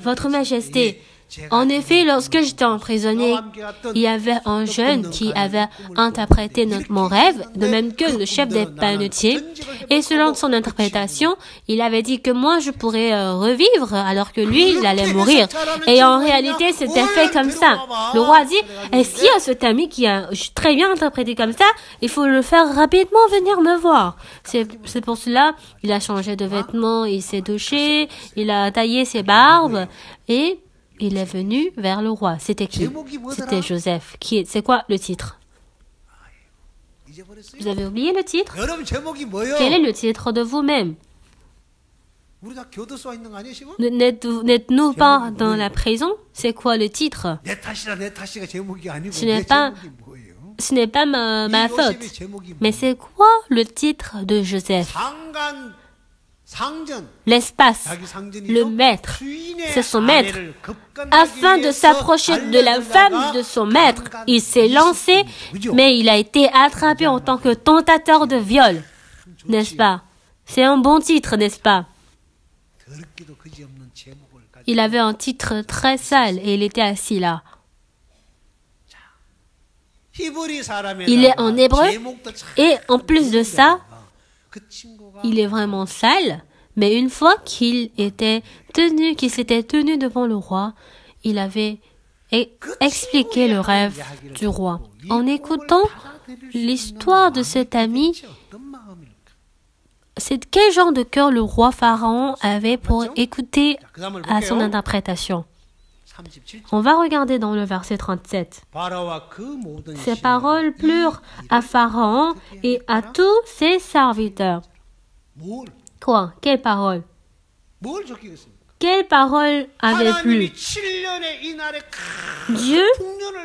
votre majesté, en effet, lorsque j'étais emprisonné, il y avait un jeune qui avait interprété mon rêve, de même que le chef des panetiers. Et selon son interprétation, il avait dit que moi, je pourrais revivre, alors que lui, il allait mourir. Et en réalité, c'était fait comme ça. Le roi dit, est-ce qu'il y a cet ami qui a très bien interprété comme ça? Il faut le faire rapidement venir me voir. C'est pour cela, il a changé de vêtements, il s'est douché, il a taillé ses barbes, et il est venu vers le roi. C'était qui? C'était Joseph. C'est quoi le titre? Vous avez oublié le titre? Quel est le titre de vous-même? N'êtes-nous pas dans la prison? C'est quoi le titre? Ce n'est pas ma faute. Mais c'est quoi le titre de Joseph? L'espace, le maître, c'est son maître. Afin de s'approcher de la femme de son maître, il s'est lancé, mais il a été attrapé en tant que tentateur de viol. N'est-ce pas? C'est un bon titre, n'est-ce pas? Il avait un titre très sale et il était assis là. Il est en hébreu et en plus de ça, il est vraiment sale, mais une fois qu'il s'était tenu devant le roi, il avait expliqué le rêve du roi. En écoutant l'histoire de cet ami, c'est quel genre de cœur le roi Pharaon avait pour écouter à son interprétation? On va regarder dans le verset 37. Ces paroles plurent à Pharaon et à tous ses serviteurs. Quoi? Quelles paroles? Quelles paroles avaient plu? Dieu,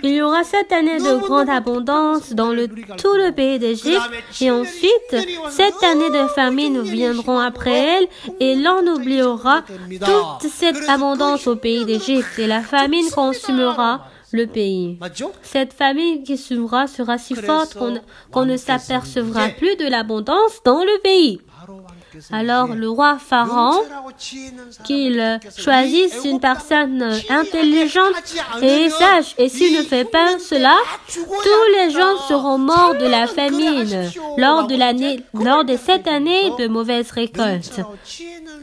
il y aura 7 années de grande abondance dans tout le pays d'Égypte, et ensuite 7 années de famine viendront après elle, et l'on oubliera toute cette abondance au pays d'Égypte, et la famine consumera le pays. Cette famine qui sera si forte qu'on ne s'apercevra plus de l'abondance dans le pays. Alors le roi Pharaon, qu'il choisisse une personne intelligente et sage, et s'il ne fait pas cela, tous les gens seront morts de la famine lors des 7 années de mauvaise récolte.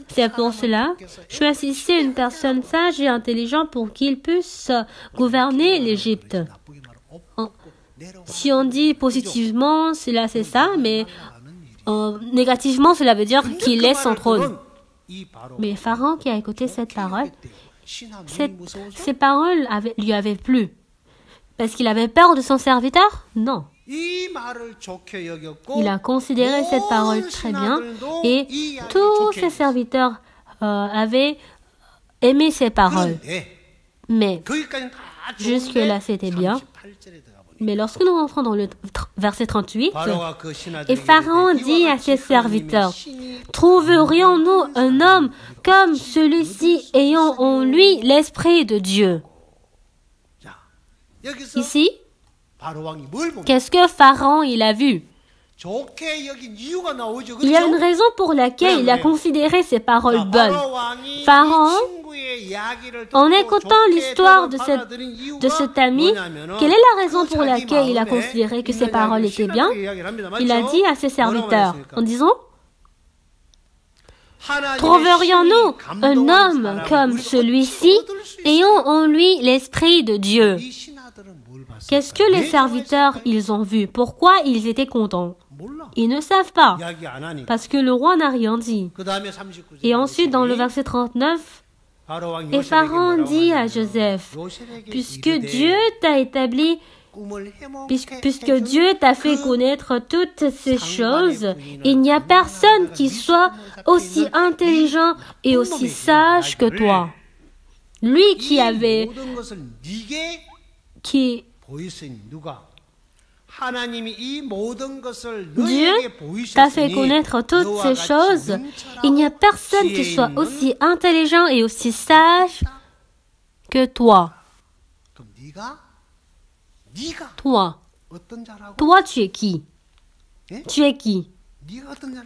C'est pour cela, choisissez une personne sage et intelligente pour qu'il puisse gouverner l'Égypte. Si on dit positivement, cela c'est ça, mais négativement, cela veut dire qu'il laisse son trône. Mais Pharaon qui a écouté cette parole, ces paroles lui avaient plu. Parce qu'il avait peur de son serviteur? Non. Il a considéré cette parole très bien et tous ses serviteurs avaient aimé ces paroles. Mais jusque-là, c'était bien. Mais lorsque nous rentrons dans le verset 38, et Pharaon dit à ses serviteurs, « Trouverions-nous un homme comme celui-ci ayant en lui l'Esprit de Dieu ?» Ici, qu'est-ce que Pharaon il a vu? Il y a une raison pour laquelle il a considéré ces paroles bonnes. Pharaon, En écoutant l'histoire de cet ami, quelle est la raison pour laquelle il a considéré que ses paroles étaient bien? Il a dit à ses serviteurs, en disant, trouverions-nous un homme comme celui-ci, ayant en lui l'Esprit de Dieu? Qu'est-ce que les serviteurs, ils ont vu? Pourquoi ils étaient contents? Ils ne savent pas, parce que le roi n'a rien dit. Et ensuite, dans le verset 39, et Pharaon dit à Joseph, puisque Dieu t'a établi, puisque Dieu t'a fait connaître toutes ces choses, il n'y a personne qui soit aussi intelligent et aussi sage que toi. Lui Dieu t'a fait connaître toutes ces choses. Il n'y a personne qui soit aussi intelligent et aussi sage que toi. Toi, tu es qui? Tu es qui?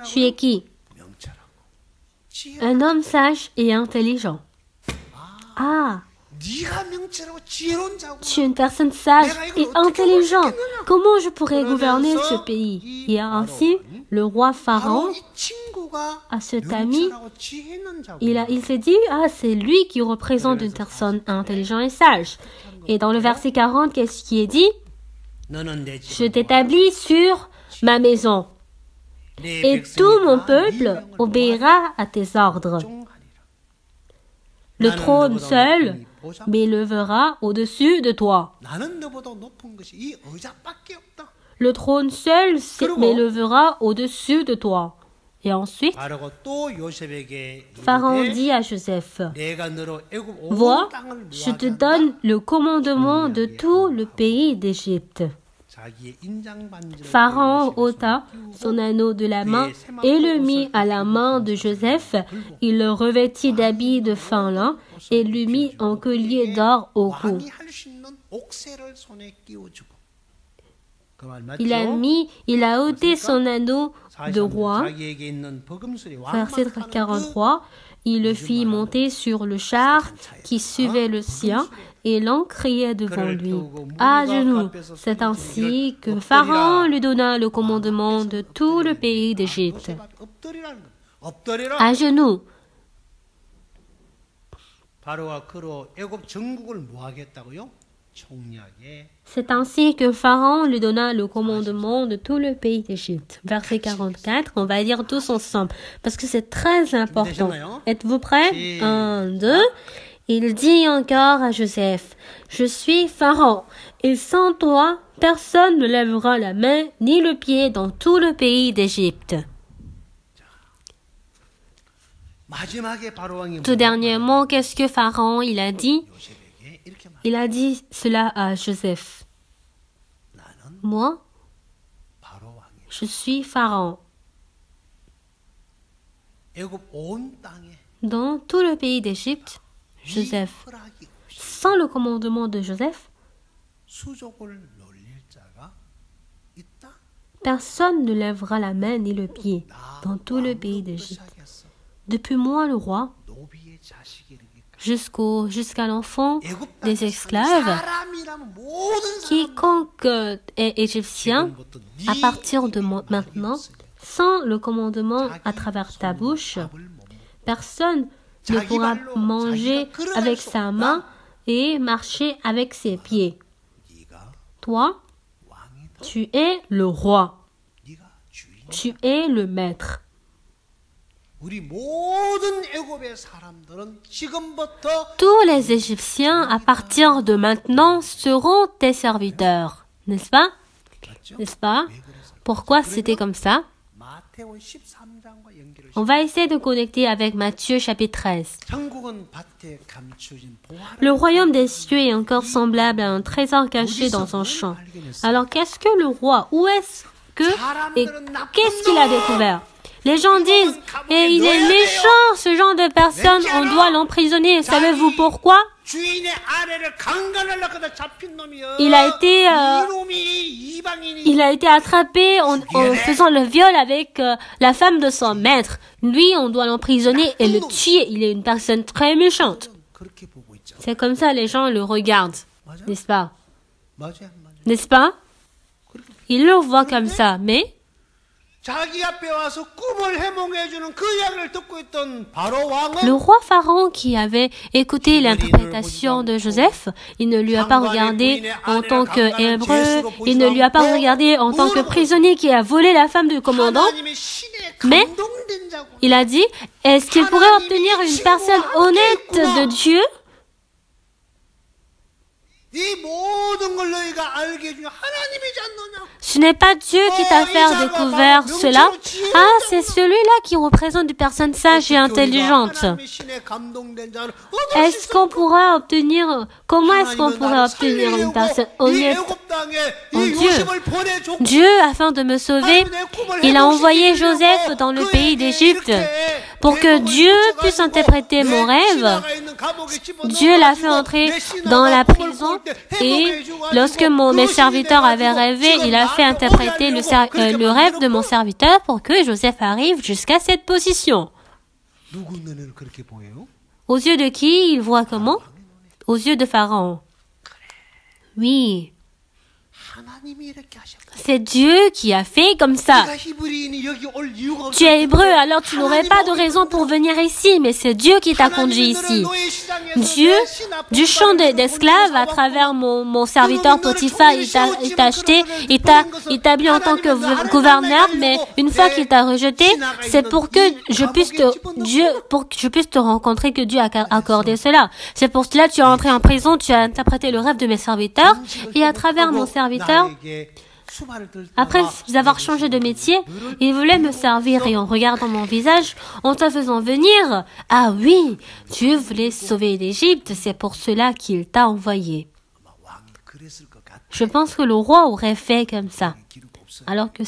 Tu es qui? Un homme sage et intelligent. Ah! Tu es une personne sage et intelligente. Comment je pourrais gouverner ce pays? Et ainsi, le roi Pharaon, à cet ami, il s'est dit, c'est lui qui représente une personne intelligente et sage. Et dans le verset 40, qu'est-ce qui est dit? Je t'établis sur ma maison, et tout mon peuple obéira à tes ordres. Le trône seul m'élèvera au-dessus de toi. Le trône seul m'élèvera au-dessus de toi. Et ensuite, Pharaon dit à Joseph, vois, je te donne le commandement de tout le pays d'Égypte. Pharaon ôta son anneau de la main et le mit à la main de Joseph. Il le revêtit d'habits de fin lin et lui mit un collier d'or au cou. Il a ôté son anneau de roi. Verset 43. Il le fit monter sur le char qui suivait le sien et l'on criait devant lui, à genoux. C'est ainsi que Pharaon lui donna le commandement de tout le pays d'Égypte. À genoux. C'est ainsi que Pharaon lui donna le commandement de tout le pays d'Égypte. Verset 44, on va lire tous ensemble, parce que c'est très important. Êtes-vous prêts? 1, 2. Il dit encore à Joseph, je suis Pharaon, et sans toi, personne ne lèvera la main ni le pied dans tout le pays d'Égypte. Tout dernièrement, qu'est-ce que Pharaon il a dit? Il a dit cela à Joseph. Moi, je suis Pharaon. Dans tout le pays d'Égypte, Joseph, sans le commandement de Joseph, personne ne lèvera la main ni le pied dans tout le pays d'Égypte. Depuis moi, le roi, jusqu'à l'enfant des esclaves, quiconque est égyptien, à partir de maintenant, sans le commandement à travers ta bouche, personne ne pourra manger avec sa main et marcher avec ses pieds. Toi, tu es le roi. Tu es le maître. Tous les Égyptiens, à partir de maintenant, seront tes serviteurs. N'est-ce pas? N'est-ce pas? Pourquoi c'était comme ça? On va essayer de connecter avec Matthieu chapitre 13. Le royaume des cieux est encore semblable à un trésor caché dans un champ. Alors qu'est-ce que le roi? Où est-ce que et qu'est-ce qu'il a découvert? Les gens disent, il est méchant, ce genre de personne, on doit l'emprisonner. Savez-vous pourquoi? Il a été attrapé en faisant le viol avec la femme de son maître. Lui, on doit l'emprisonner et le tuer. Il est une personne très méchante. C'est comme ça, les gens le regardent, n'est-ce pas? 맞아요, 안 맞아요? N'est-ce pas? Ils le voient comme ça, mais 자기 앞에 와서 꿈을 해몽해주는 그 이야기를 듣고 있던 바로 왕은 le roi Pharaon qui avait écouté l'interprétation de Joseph, il ne lui a pas regardé en tant qu'hébreu, il ne lui a pas regardé en tant que prisonnier qui a volé la femme du commandant, 하나님의 신에 mais 감동된 자고 il a dit, est-ce qu'il pourrait obtenir une personne honnête de Dieu? 이 모든 걸 너희가 알게 해주는 하나님이지 않느냐? Ce n'est pas Dieu qui t'a fait découvrir cela. Ah, c'est celui-là qui représente des personnes sages et intelligentes. 하나님의 신에 감동된 자를 얻을 수 Est-ce qu'on pourra obtenir, comment est-ce qu'on pourrait obtenir une personne honnête en Dieu? Dieu, afin de me sauver, il a envoyé Joseph dans le pays d'Égypte pour que Dieu puisse interpréter mon rêve. Dieu l'a fait entrer dans la prison et lorsque mes serviteurs avaient rêvé, il a fait interpréter le rêve de mon serviteur pour que Joseph arrive jusqu'à cette position. 누구 눈에는 그렇게 보여요? Aux yeux de qui il voit comment? Aux yeux de Pharaon. Oui, 하나님이 이렇게 하셨고 c'est Dieu qui a fait comme ça. 네가 히브리인이 여기 올 이유가 Tu es hébreu, alors tu n'aurais pas de raison pour venir ici, mais c'est Dieu qui t'a conduit ici. Dieu, du champ d'esclaves, à travers mon serviteur Potiphar, il t'a acheté, il t'a établi en tant que gouverneur, mais une fois qu'il t'a rejeté, c'est pour que je puisse te rencontrer que Dieu a accordé cela. C'est pour cela que tu es entré en prison, tu as interprété le rêve de mes serviteurs, et à travers mon serviteur, après avoir changé de métier, il voulait me servir et en regardant mon visage, en te faisant venir, ah oui, Dieu voulait sauver l'Égypte, c'est pour cela qu'il t'a envoyé. Je pense que le roi aurait fait comme ça, alors que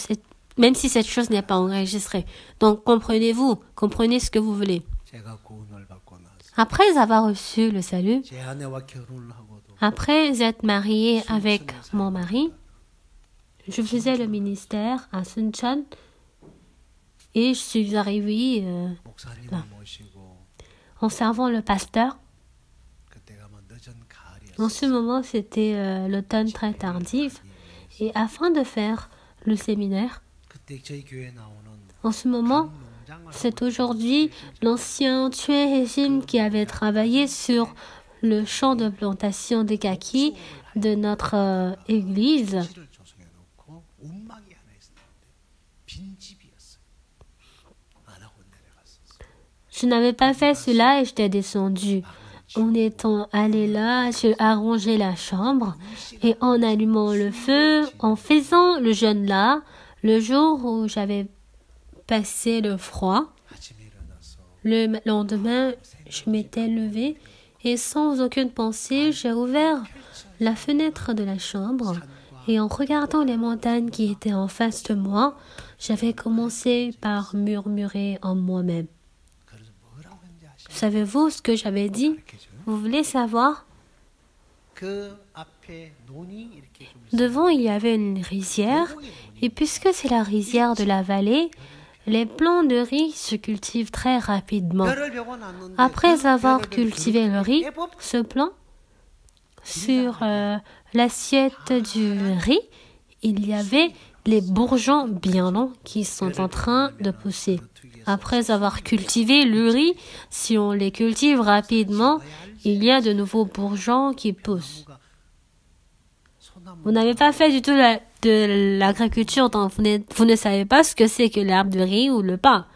même si cette chose n'est pas enregistrée. Donc comprenez-vous, comprenez ce que vous voulez. Après avoir reçu le salut, après être marié avec mon mari, je faisais le ministère à Suncheon et je suis arrivée là, en servant le pasteur. En ce moment, c'était l'automne très tardif et afin de faire le séminaire, en ce moment, c'est aujourd'hui l'ancien Tué Régime qui avait travaillé sur le champ de plantation des kakis de notre église. Je n'avais pas fait cela et j'étais descendu. En étant allé là, j'ai arrangé la chambre et en allumant le feu, en faisant le jeûne là, le jour où j'avais passé le froid, le lendemain, je m'étais levée et sans aucune pensée, j'ai ouvert la fenêtre de la chambre et en regardant les montagnes qui étaient en face de moi, j'avais commencé par murmurer en moi-même. Savez-vous ce que j'avais dit? Vous voulez savoir? Devant, il y avait une rizière, et puisque c'est la rizière de la vallée, les plants de riz se cultivent très rapidement. Après avoir cultivé le riz, ce plant, sur l'assiette du riz, il y avait les bourgeons bien longs qui sont en train de pousser. Après avoir cultivé le riz, si on les cultive rapidement, il y a de nouveaux bourgeons qui poussent. Vous n'avez pas fait du tout de l'agriculture, donc vous ne savez pas ce que c'est que l'arbre de riz ou le pain.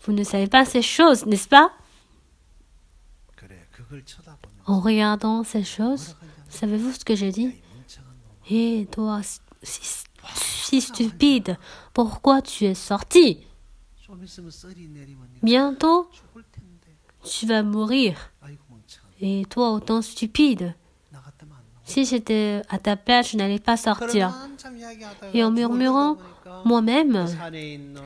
Vous ne savez pas ces choses, n'est-ce pas? En regardant ces choses, savez-vous ce que j'ai dit? Hé, toi, si stupide, pourquoi tu es sorti? Bientôt, tu vas mourir. Et toi, autant stupide. Si j'étais à ta place, je n'allais pas sortir. Et en murmurant moi-même,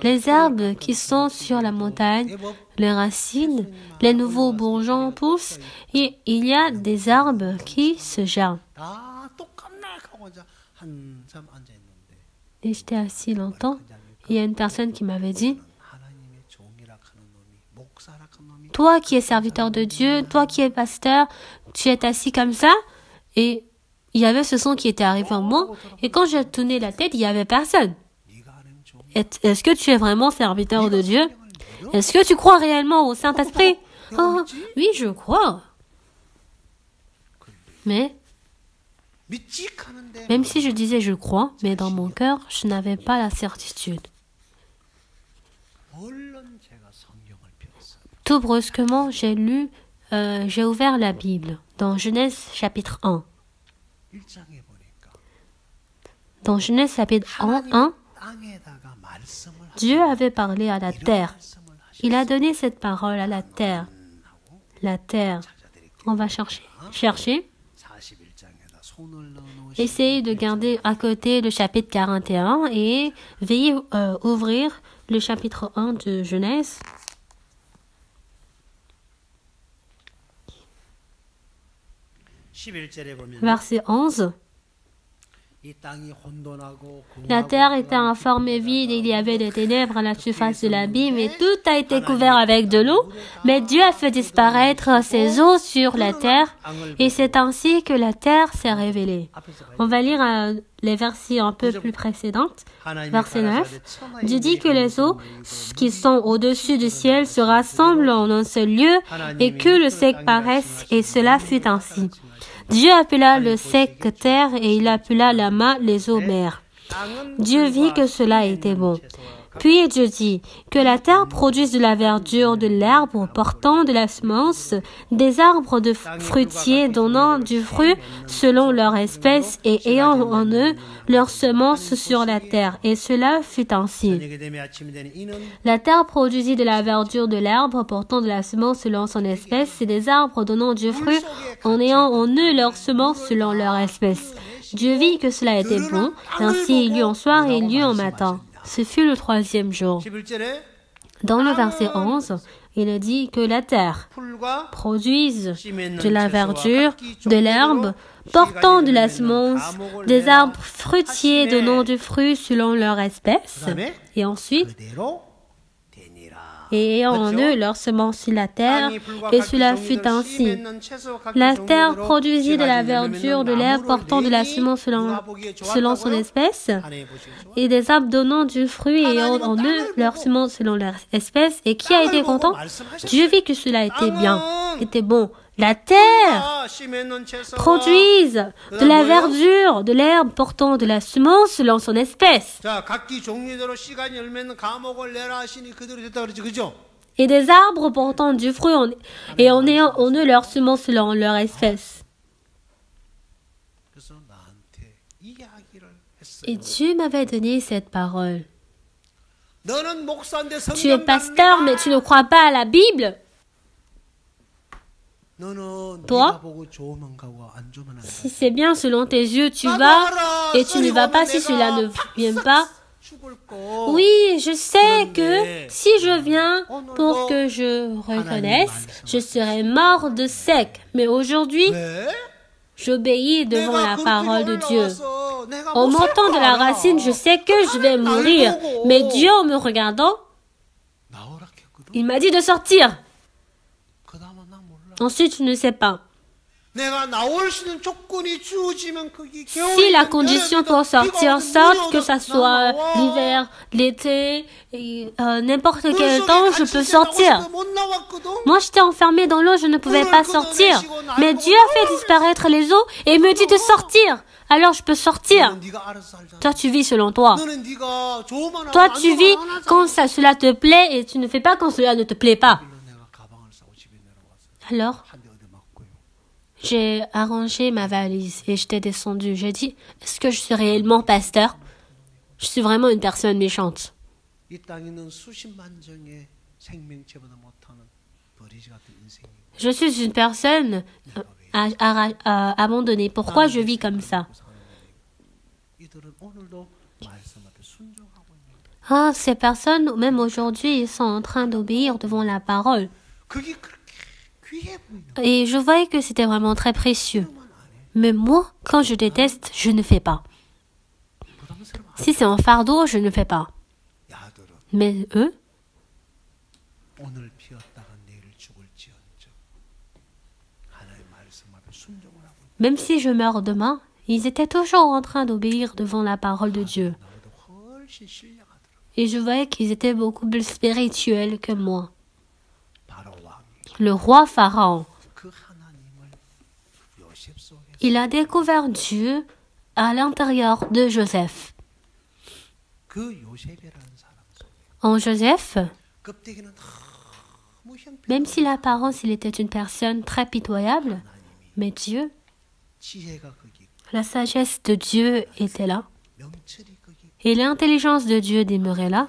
les arbres qui sont sur la montagne, les racines, les nouveaux bourgeons poussent et il y a des arbres qui se germent. Et j'étais assis longtemps. Il y a une personne qui m'avait dit, Toi qui es serviteur de Dieu, toi qui es pasteur, tu es assis comme ça et il y avait ce son qui était arrivé en moi et quand j'ai tourné la tête, il n'y avait personne. Est-ce que tu es vraiment serviteur de Dieu? Est-ce que tu crois réellement au Saint-Esprit? Oh, oui, je crois. Mais, même si je disais je crois, mais dans mon cœur, je n'avais pas la certitude. Tout brusquement, j'ai ouvert la Bible dans Genèse chapitre 1. Dans Genèse chapitre 1, Dieu avait parlé à la terre. Il a donné cette parole à la terre. La terre. On va chercher. Essayez de garder à côté le chapitre 41 et veuillez ouvrir le chapitre 1 de Genèse. Verset 11. La terre était informe et vide et il y avait des ténèbres à la surface de l'abîme et tout a été couvert avec de l'eau. Mais Dieu a fait disparaître ses eaux sur la terre et c'est ainsi que la terre s'est révélée. On va lire les versets un peu plus précédents. Verset 9. Dieu dit que les eaux qui sont au-dessus du ciel se rassemblent en un seul lieu et que le sec paraisse et cela fut ainsi. Dieu appela le sec terre et il appela l'amas les eaux mers. Dieu vit que cela était bon. Puis Dieu dit que la terre produise de la verdure de l'herbe portant de la semence, des arbres de fruitiers donnant du fruit selon leur espèce et ayant en eux leur semence sur la terre. Et cela fut ainsi. La terre produisit de la verdure de l'herbe portant de la semence selon son espèce et des arbres donnant du fruit en ayant en eux leur semence selon leur espèce. Dieu vit que cela était bon. Ainsi il y eut en soir et il y eut en matin. Ce fut le 3e jour. Dans le verset 11, il dit que la terre produise de la verdure, de l'herbe, portant de la semence, des arbres fruitiers donnant du fruit selon leur espèce, et ensuite, et ayant en eux leur semence sur la terre, et cela fut ainsi. La terre produisit de la verdure, de l'herbe portant de la semence selon son espèce, et des arbres donnant du fruit et ayant en eux leur semence selon leur espèce. Et qui a été content? Dieu vit que cela était bien, était bon. La terre produise de la verdure, de l'herbe portant de la semence selon son espèce. Et des arbres portant du fruit et en ayant en eux leur semence selon leur espèce. Et Dieu m'avait donné cette parole. Tu es pasteur, mais tu ne crois pas à la Bible? Toi, si c'est bien selon tes yeux, tu vas et tu ne vas pas si cela ne vient pas. Oui, je sais que si je viens pour que je reconnaisse, je serai mort de sec. Mais aujourd'hui, j'obéis devant la parole de Dieu. En montant de la racine, je sais que je vais mourir. Mais Dieu, en me regardant, il m'a dit de sortir. Ensuite, je ne sais pas. Si la condition pour sortir sorte, que ça soit l'hiver, l'été, n'importe quel temps, je peux sortir. Moi, j'étais enfermée dans l'eau, je ne pouvais pas sortir. Mais Dieu a fait disparaître les eaux et me dit de sortir. Alors je peux sortir. Toi, tu vis selon toi. Toi, tu vis quand cela te plaît et tu ne fais pas quand cela ne te plaît pas. Alors, j'ai arrangé ma valise et j'étais descendue. J'ai dit, est-ce que je suis réellement pasteur? Je suis vraiment une personne méchante. Je suis une personne abandonnée. Pourquoi je vis comme ça? Ces personnes, même aujourd'hui, ils sont en train d'obéir devant la parole. Et je voyais que c'était vraiment très précieux. Mais moi, quand je déteste, je ne fais pas. Si c'est un fardeau, je ne fais pas. Mais eux, Même si je meurs demain, ils étaient toujours en train d'obéir devant la parole de Dieu. 나보다 훨씬 신령하더라. Et je voyais qu'ils étaient beaucoup plus spirituels que moi. 바로 왕이 Le roi Pharaon, 그 하나님을 요셉 속에 il a découvert Dieu à l'intérieur de Joseph. 그 요셉이라는 사람 속에 En Joseph, 껍데기는 너무 même si l'apparence il était une personne très pitoyable, mais Dieu, 지혜가 거기 있고 la sagesse de Dieu était là, 명철이 거기 있고 et l'intelligence de Dieu demeurait là,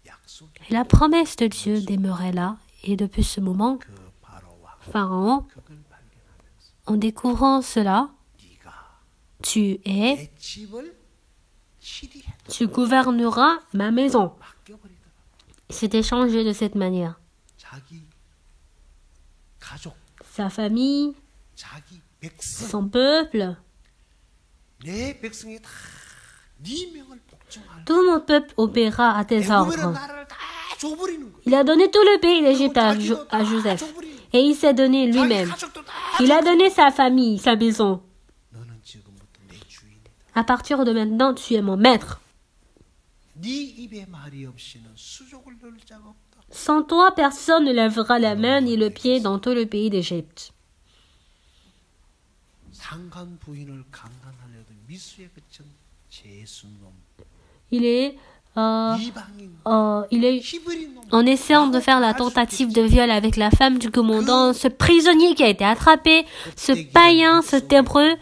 약속이 et la promesse de Dieu demeurait là. Et depuis ce moment, 그 바로 왕 Pharaon, 그걸 발견하면서 en découvrant cela, 네가 tu es, 내 집을 치리해 tu gouverneras ma maison. 바뀌어버리더라. C'était changé de cette manière. 자기 가족, Sa famille, 자기 백성, son peuple, 내 백성이 다 네 명을 복종할 tout mon peuple obéira à tes 애굽이라는 ordres. 나라를 다 줘버리는 거야. Il a donné tout le pays d'Égypte à Joseph. Et il s'est donné 자기 lui-même. 가족도 다 Il a donné sa famille, sa maison. 너는 지금부터 내 주인이다. À partir de maintenant, tu es mon maître. 네 입에 말이 없이는 수족을 넣을 자가 없다. Sans toi, personne ne lèvera la main ni le pied dans tout le pays d'Égypte. 상간 부인을 강간하려던 미수에 그친 제순놈, Il est 이방인, 히브리 놈, en essayant de faire la tentative de viol avec la femme du commandant, ce prisonnier qui a été attrapé, ce païen, cet hébreu,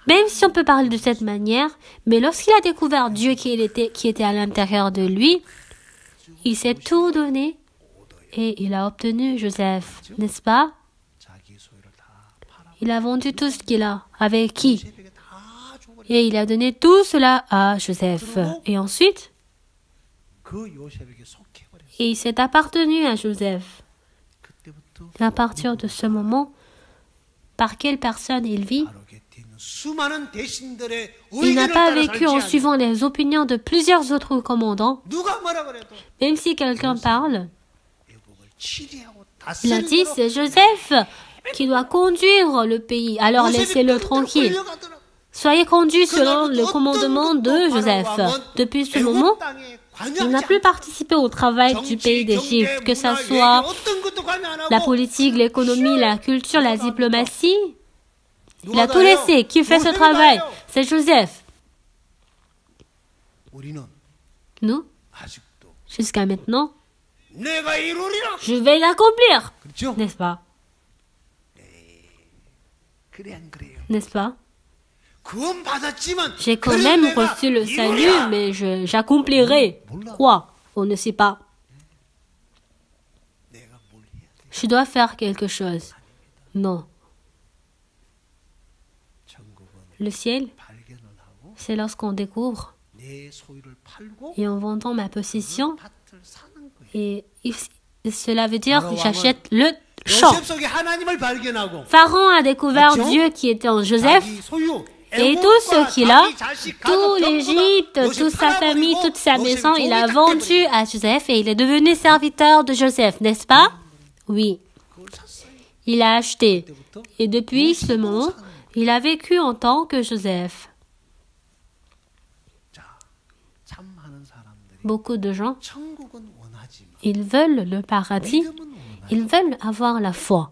même si on peut parler de cette manière, mais lorsqu'il a découvert Dieu qui était à l'intérieur de lui, il s'est tout donné et il a obtenu Joseph, n'est-ce pas? 자기 소유를 다 팔아 Il a vendu tout ce qu'il a. Avec qui? 요셉에게 다 줘버려. Et il a donné tout cela à Joseph. Et ensuite, 그 요셉에게 속해버렸어. et il s'est appartenu à Joseph. 그때부터 Et à partir de ce moment, par quelle personne il vit? 바로 곁에 있는 수많은 대신들의 Il n'a 의견을 pas 따라 vécu en 살지 않아. suivant les opinions de plusieurs autres commandants. 누가 뭐라 그래도 Même si quelqu'un parle, 애국을 치리하고 il a dit c'est Joseph qui doit conduire le pays. Alors laissez-le tranquille. Soyez conduits selon le commandement de Joseph. Depuis ce moment, il n'a plus participé au travail du pays d'Égypte, que ce soit la politique, l'économie, la culture, la diplomatie. Il a tout laissé. Qui fait ce travail? C'est Joseph. 우리는 Nous, 아직도 jusqu'à maintenant, 내가 이루리라. je vais l'accomplir. 그렇죠? N'est-ce pas? 그래 안 그래요? N'est-ce pas? 구원 받았지만 J'ai quand 그래 même 내가 reçu le salut, 이루리라. mais j'accomplirai. Quoi? On ne sait pas. 내가 뭘 해야 돼? Je dois faire quelque chose. Non. 천국은 Le ciel, 발견을 하고 c'est lorsqu'on découvre 내 소유를 팔고 et en vendant ma possession. 밭을 사는 거예요. Et cela veut dire que j'achète le champ. 요셉 속에 하나님을 발견하고 Pharaon a découvert Dieu qui était en Joseph. 자기 소유 Et tout ce qu'il a, tout l'Égypte, toute sa famille, toute sa maison, il a vendu à Joseph et il est devenu serviteur de Joseph, n'est-ce pas? Oui. Il a acheté. Et depuis ce moment, il a vécu en tant que Joseph. 참 많은 사람들이 Beaucoup de gens, 천국은 원하지만 ils veulent le paradis, 믿음은 원하지. ils veulent avoir la foi.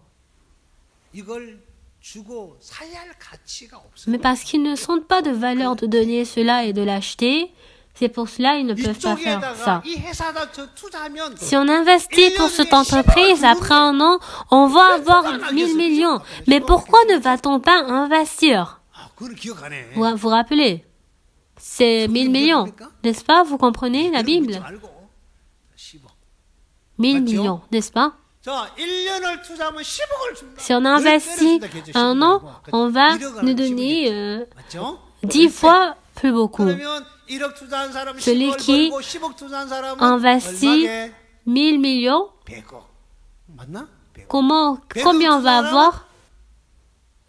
이걸 주고 사야 할 가치가 없어. Mais parce qu'ils ne sentent pas de valeur de donner cela et de l'acheter, c'est pour cela qu'ils ne peuvent pas faire ça. 이쪽에다가 이 회사다 저 투자하면 Si on investit pour cette entreprise, après un an, on va avoir 1000 millions. Mais pourquoi ne va-t-on pas investir? 아, 그걸 기억하네. Vous vous rappelez? C'est 1000 millions. N'est-ce pas? Vous comprenez la Bible? 말고 10억. 1000 millions, n'est-ce pas? 자, 1년을 투자하면 10억을 준다. Si on investit un an, on va nous donner 10 fois plus beaucoup. 그러면 1억 투자한 사람은 Celui 10억을 qui 벌고 10억 투자한 사람은 investit 얼마게? 1000 millions, 100억. 맞나? 100억. combien on va avoir?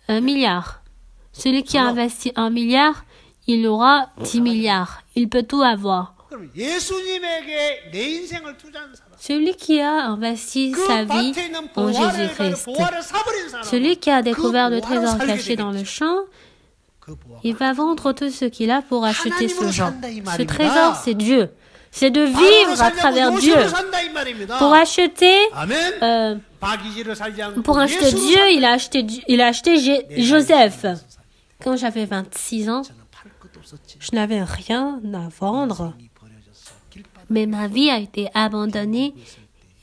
1 milliard. Celui qui a investi 1 milliard, il aura 10 milliards. Il peut tout avoir. 그럼 예수님에게 내 인생을 투자한 사람. Celui qui a investi sa vie 밭에 있는 en 보화를 가지고 Jésus-Christ. 보화를 사버린 사람. Celui qui a découvert le 그 보화로 trésor 살게 caché dans le 되겠죠. champ, 그 보화가 il va vendre tout ce qu'il a pour acheter ce 하나님으로 champ. 산다, 이 Ce 말입니다. trésor, c'est Dieu. C'est de 바로로 vivre à 살려고 travers Dieu. 요셉을 산다 이 말입니다. Pour acheter, 아멘. 바기지를 살지 않고 pour acheter 예수로 Dieu, 산다. il a acheté Joseph. Quand j'avais 26 ans, 저는 팔 것도 없었지. je n'avais rien à vendre. 인생이 버려졌어. 길바닥에 Mais ma vie a été abandonnée.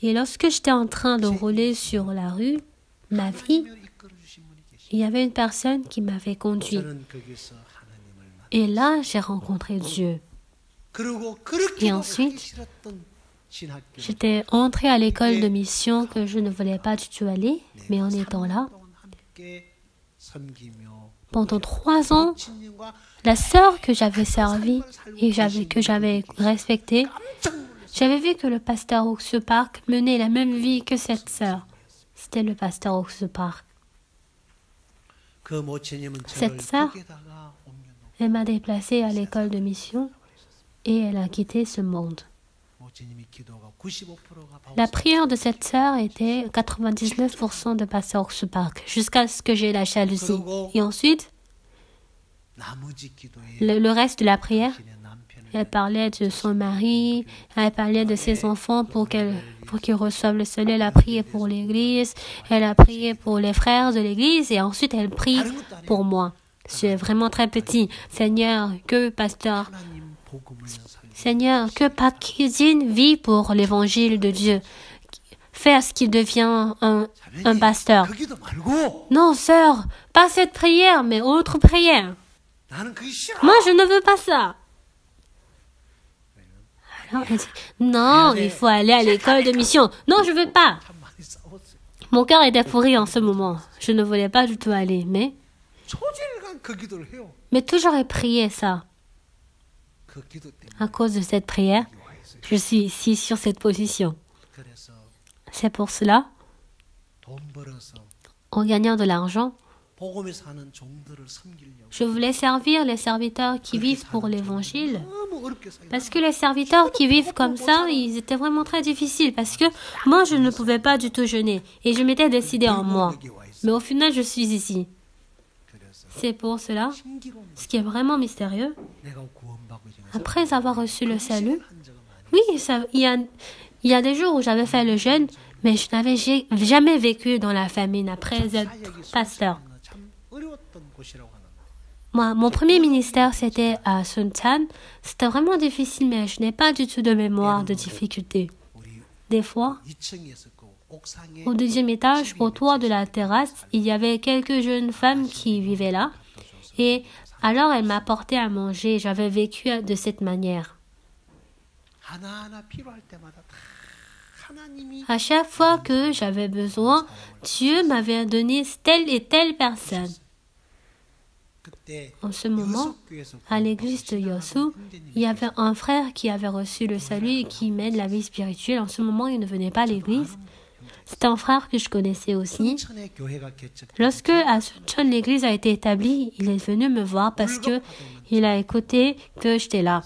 Et lorsque j'étais en train de rouler sur la rue, ma vie, 이끌어 주신 분이 계시. il y avait une personne qui m'avait conduit. 저는 거기서 하나님을 만나. Et là, j'ai rencontré Dieu. 그리고 그렇게 Et 하기 ensuite, 싫었던 신학교. J'étais entrée à l'école de mission que je ne voulais pas du tout aller, mais en étant là, 함께 섬기며 pendant 3 ans, 친님과 la sœur que j'avais servie et que j'avais respectée, j'avais vu que le pasteur Oxford Park menait la même vie que cette sœur. C'était le pasteur Oxford Park. 그 모친님은 저를 Cette sœur, 거기다가 옮겨놓고 elle m'a déplacée à l'école de mission et elle a quitté ce monde. 모친님이 기도가 95%가 La prière de cette sœur était 99% de pasteur Oxford Park, jusqu'à ce que j'ai la jalousie. Et ensuite, 나머지 기도에 le reste de la prière, 신의 남편을 elle parlait de son mari, elle parlait de ses enfants pour qu'ils reçoivent le salut. Elle a prié pour l'église, elle a prié pour les frères de l'église et ensuite elle prie pour moi. C'est vraiment très petit. Seigneur, que pasteur, 하나님 복음을 살려 Seigneur, que Pat Kizin vit pour l'évangile de Dieu. Fais à ce qu'il devienne un pasteur. 그 기도 말고 Non, sœur, pas cette prière, mais autre prière. 나는 그게 싫어. Moi, je ne veux pas ça. Alors, elle dit, non, il faut aller à l'école de mission. Non, je veux pas. 참 많이 싸웠어요. Mon cœur était pourri en ce moment. Je ne voulais pas du tout aller, mais 초질간 그 기도를 해요. toujours j'ai prié ça. 그 기도 때문에 À cause de cette prière, 와 있어요. je suis ici sur cette position. 그래서 C'est pour cela, 돈 벌어서 en gagnant de l'argent, 복음에 사는 종들을 섬기려고 je voulais servir les serviteurs qui vivent pour l'évangile. 너무 어렵게 살고 Parce que les serviteurs qui vivent comme ça, ils étaient vraiment très difficiles. Parce que moi, je ne pouvais pas du tout jeûner. Et je m'étais décidé en moi. Mais au final, je suis ici. 그래서 C'est pour cela, 신기로 ce qui est vraiment mystérieux, 내가 구원받고 지금 après avoir reçu le salut, 한 적은 아니에요. oui, il y a des jours où j'avais fait le jeûne, mais je n'avais jamais vécu dans la famine après être pasteur. 참 어려웠던 곳이라고 하는 Moi, mon premier ministère, c'était à Sun Chan. C'était vraiment difficile, mais je n'ai pas du tout de mémoire de difficulté. 우리 Des fois, 2층에 있었고 옥상에 au 2e étage, au toit de la terrasse, il y avait quelques jeunes femmes qui vivaient là. Et alors, elles m'apportaient à manger. J'avais vécu de cette manière. 하나하나 필요할 때마다 다 하나님이 À chaque fois que j'avais besoin, Dieu m'avait donné telle et telle personne. 그때 En ce moment, 여석교에서 à l'église de Yosu, il y avait un frère qui avait reçu le salut et qui mène la vie spirituelle. En ce moment, il ne venait pas à l'église. C'était un frère que je connaissais aussi. 천의 교회가 개척 Lorsque à Suncheon l'église a été établie, il est venu me voir parce que il a écouté que j'étais là.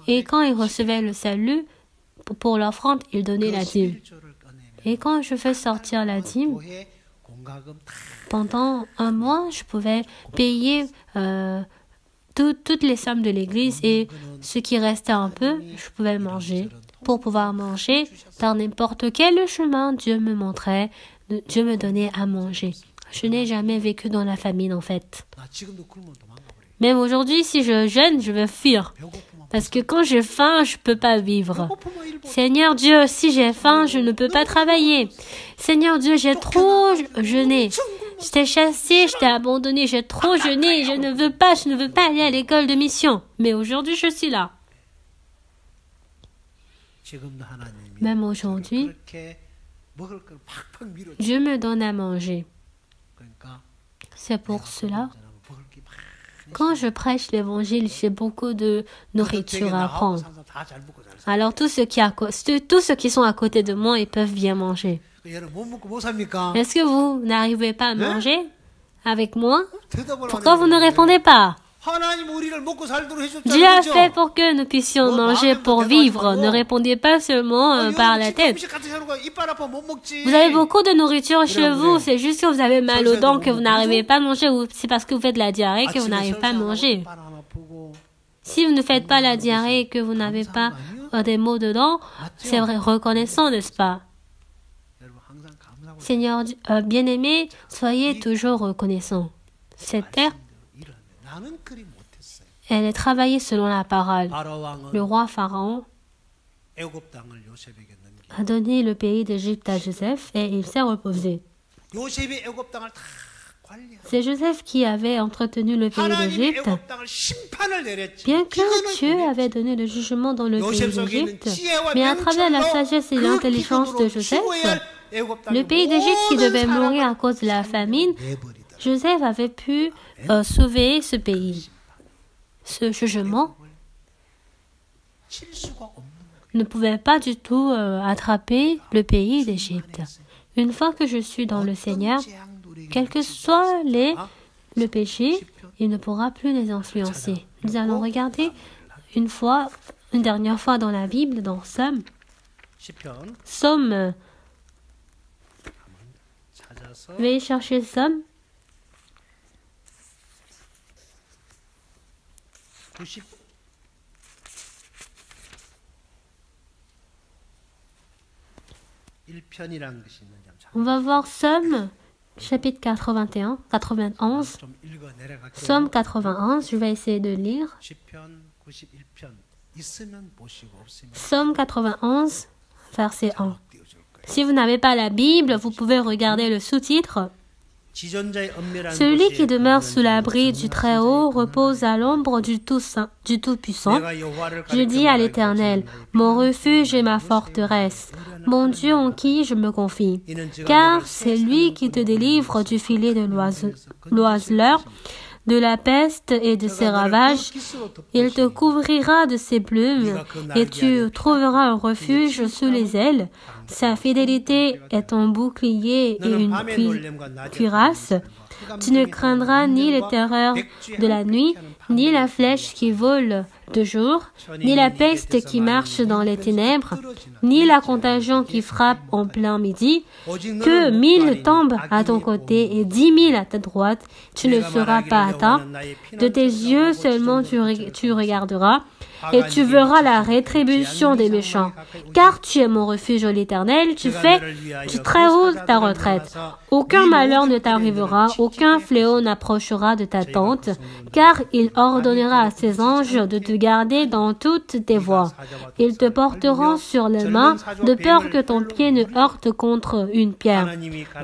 Et quand il recevait le salut, pour l'offrande, il donnait la dîme. 일조를 꺼내면 Et quand je fais sortir la dîme, 교회 공과금 다 pendant un mois, je pouvais payer toutes les sommes de l'église et ce qui restait un peu, je pouvais manger. Pour pouvoir manger, par n'importe quel chemin, Dieu me montrait, Dieu me donnait à manger. Je n'ai jamais vécu dans la famine en fait. 나 지금도 굶으면 도망가버려. Même aujourd'hui, si je jeûne, je vais fuir. 배고프면 Parce que quand j'ai faim, je ne peux pas vivre. 배고프면 일본 Seigneur Dieu, si j'ai faim, je ne peux pas travailler. Seigneur Dieu, j'ai trop jeûné. Je t'ai chassé, je t'ai abandonné, j'ai trop jeûné, je ne veux pas aller à l'école de mission. Mais aujourd'hui, je suis là. 지금도 하나님이 Même aujourd'hui, 그렇게 먹을 걸 팍팍 밀어 Dieu me donne à manger. 그러니까 C'est pour cela, 먹을 게 많이 quand je prêche l'évangile, j'ai beaucoup de nourriture à prendre. 다잘 먹고 잘 사. Alors tous ceux qui sont à côté de moi, ils peuvent bien manger. 얘는 못 먹고 못 삽니까? Est-ce que vous n'arrivez pas à manger avec moi? 대답을 안 Pourquoi vous ne 해요. répondez pas? Dieu a fait pour que nous puissions manger pour vivre. Ne répondez pas seulement par la tête. Vous avez beaucoup de nourriture chez vous, c'est juste que vous avez mal aux dents que vous n'arrivez pas à manger ou c'est parce que vous faites de la diarrhée que vous n'arrivez pas à manger. Si vous ne faites pas la diarrhée et que vous n'avez pas des maux de dents, c'est vrai, reconnaissant, n'est-ce pas? Seigneur bien-aimé, soyez toujours reconnaissants. Cette terre, elle est travaillée selon la parole. Le roi Pharaon a donné le pays d'Égypte à Joseph et il s'est reposé. C'est Joseph qui avait entretenu le pays d'Égypte. Bien que Dieu avait donné le jugement dans le pays d'Égypte, mais à travers la sagesse et l'intelligence de Joseph, le pays d'Égypte qui devait mourir à cause de la famine, Joseph avait pu sauver ce pays. Ce jugement ne pouvait pas du tout attraper le pays d'Égypte. Une fois que je suis dans le Seigneur, quel que soit le péché, il ne pourra plus les influencer. Nous allons regarder une dernière fois dans la Bible, dans Somme. Veuillez chercher Somme. On va voir Somme, chapitre 91. Somme 91, je vais essayer de lire. Somme 91, verset 1. Si vous n'avez pas la Bible, vous pouvez regarder le sous-titre. Celui qui demeure sous l'abri du Très-Haut repose à l'ombre du Tout-Puissant. Je dis à l'Éternel, mon refuge et ma forteresse, mon Dieu en qui je me confie. Car c'est lui qui te délivre du filet de l'oiseleur, de la peste et de ses ravages. Il te couvrira de ses plumes et tu trouveras un refuge sous les ailes. Sa fidélité est ton bouclier et une cuirasse. Tu ne craindras ni les terreurs de la nuit, ni la flèche qui vole de jour, ni la peste qui marche dans les ténèbres, ni la contagion qui frappe en plein midi. Que 1000 tombent à ton côté et 10 000 à ta droite, tu ne seras pas atteint. De tes yeux seulement tu regarderas, et tu verras la rétribution des méchants. Car tu es mon refuge, l'Éternel, tu fais du très haut ta retraite. Aucun malheur ne t'arrivera, aucun fléau n'approchera de ta tente, car il ordonnera à ses anges de te garder dans toutes tes voies. Ils te porteront sur les mains, de peur que ton pied ne heurte contre une pierre.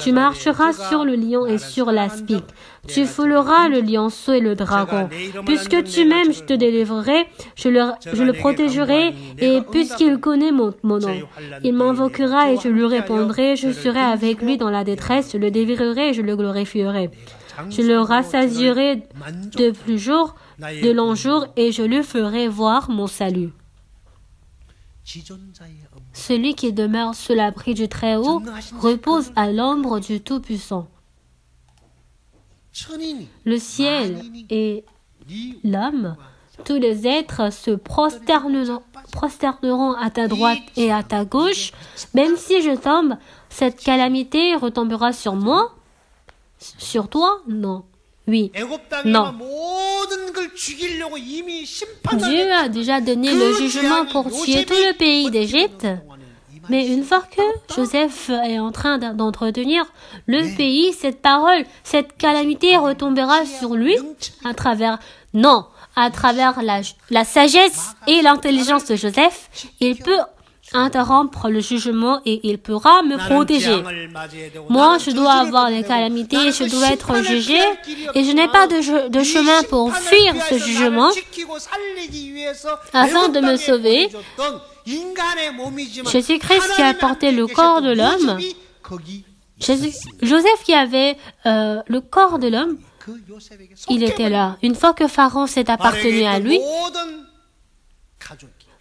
Tu marcheras sur le lion et sur l'aspic. Tu fouleras le lionceau et le dragon. Puisque tu m'aimes, je te délivrerai, je le protégerai, et puisqu'il connaît mon nom, il m'invoquera et je lui répondrai, je serai avec lui dans la détresse, je le délivrerai et je le glorifierai. Je le rassasierai de longs jours, et je lui ferai voir mon salut. Celui qui demeure sous l'abri du Très-Haut repose à l'ombre du Tout-Puissant. Le ciel et l'homme, tous les êtres se prosterneront à ta droite et à ta gauche. Même si je tombe, cette calamité retombera sur moi? Sur toi? Non. Oui. Non. Dieu a déjà donné le jugement pour tuer tout le pays d'Égypte. Mais une fois que Joseph est en train d'entretenir le pays, cette parole, cette calamité retombera sur lui à travers la sagesse et l'intelligence de Joseph. Il peut interrompre le jugement et il pourra me protéger. Moi, je dois avoir des calamités, je dois être jugé et je n'ai pas de chemin pour fuir ce jugement afin de me sauver. Jésus-Christ qui a porté le corps de l'homme, Joseph qui avait le corps de l'homme, il était là. Une fois que Pharaon s'est appartenu à lui,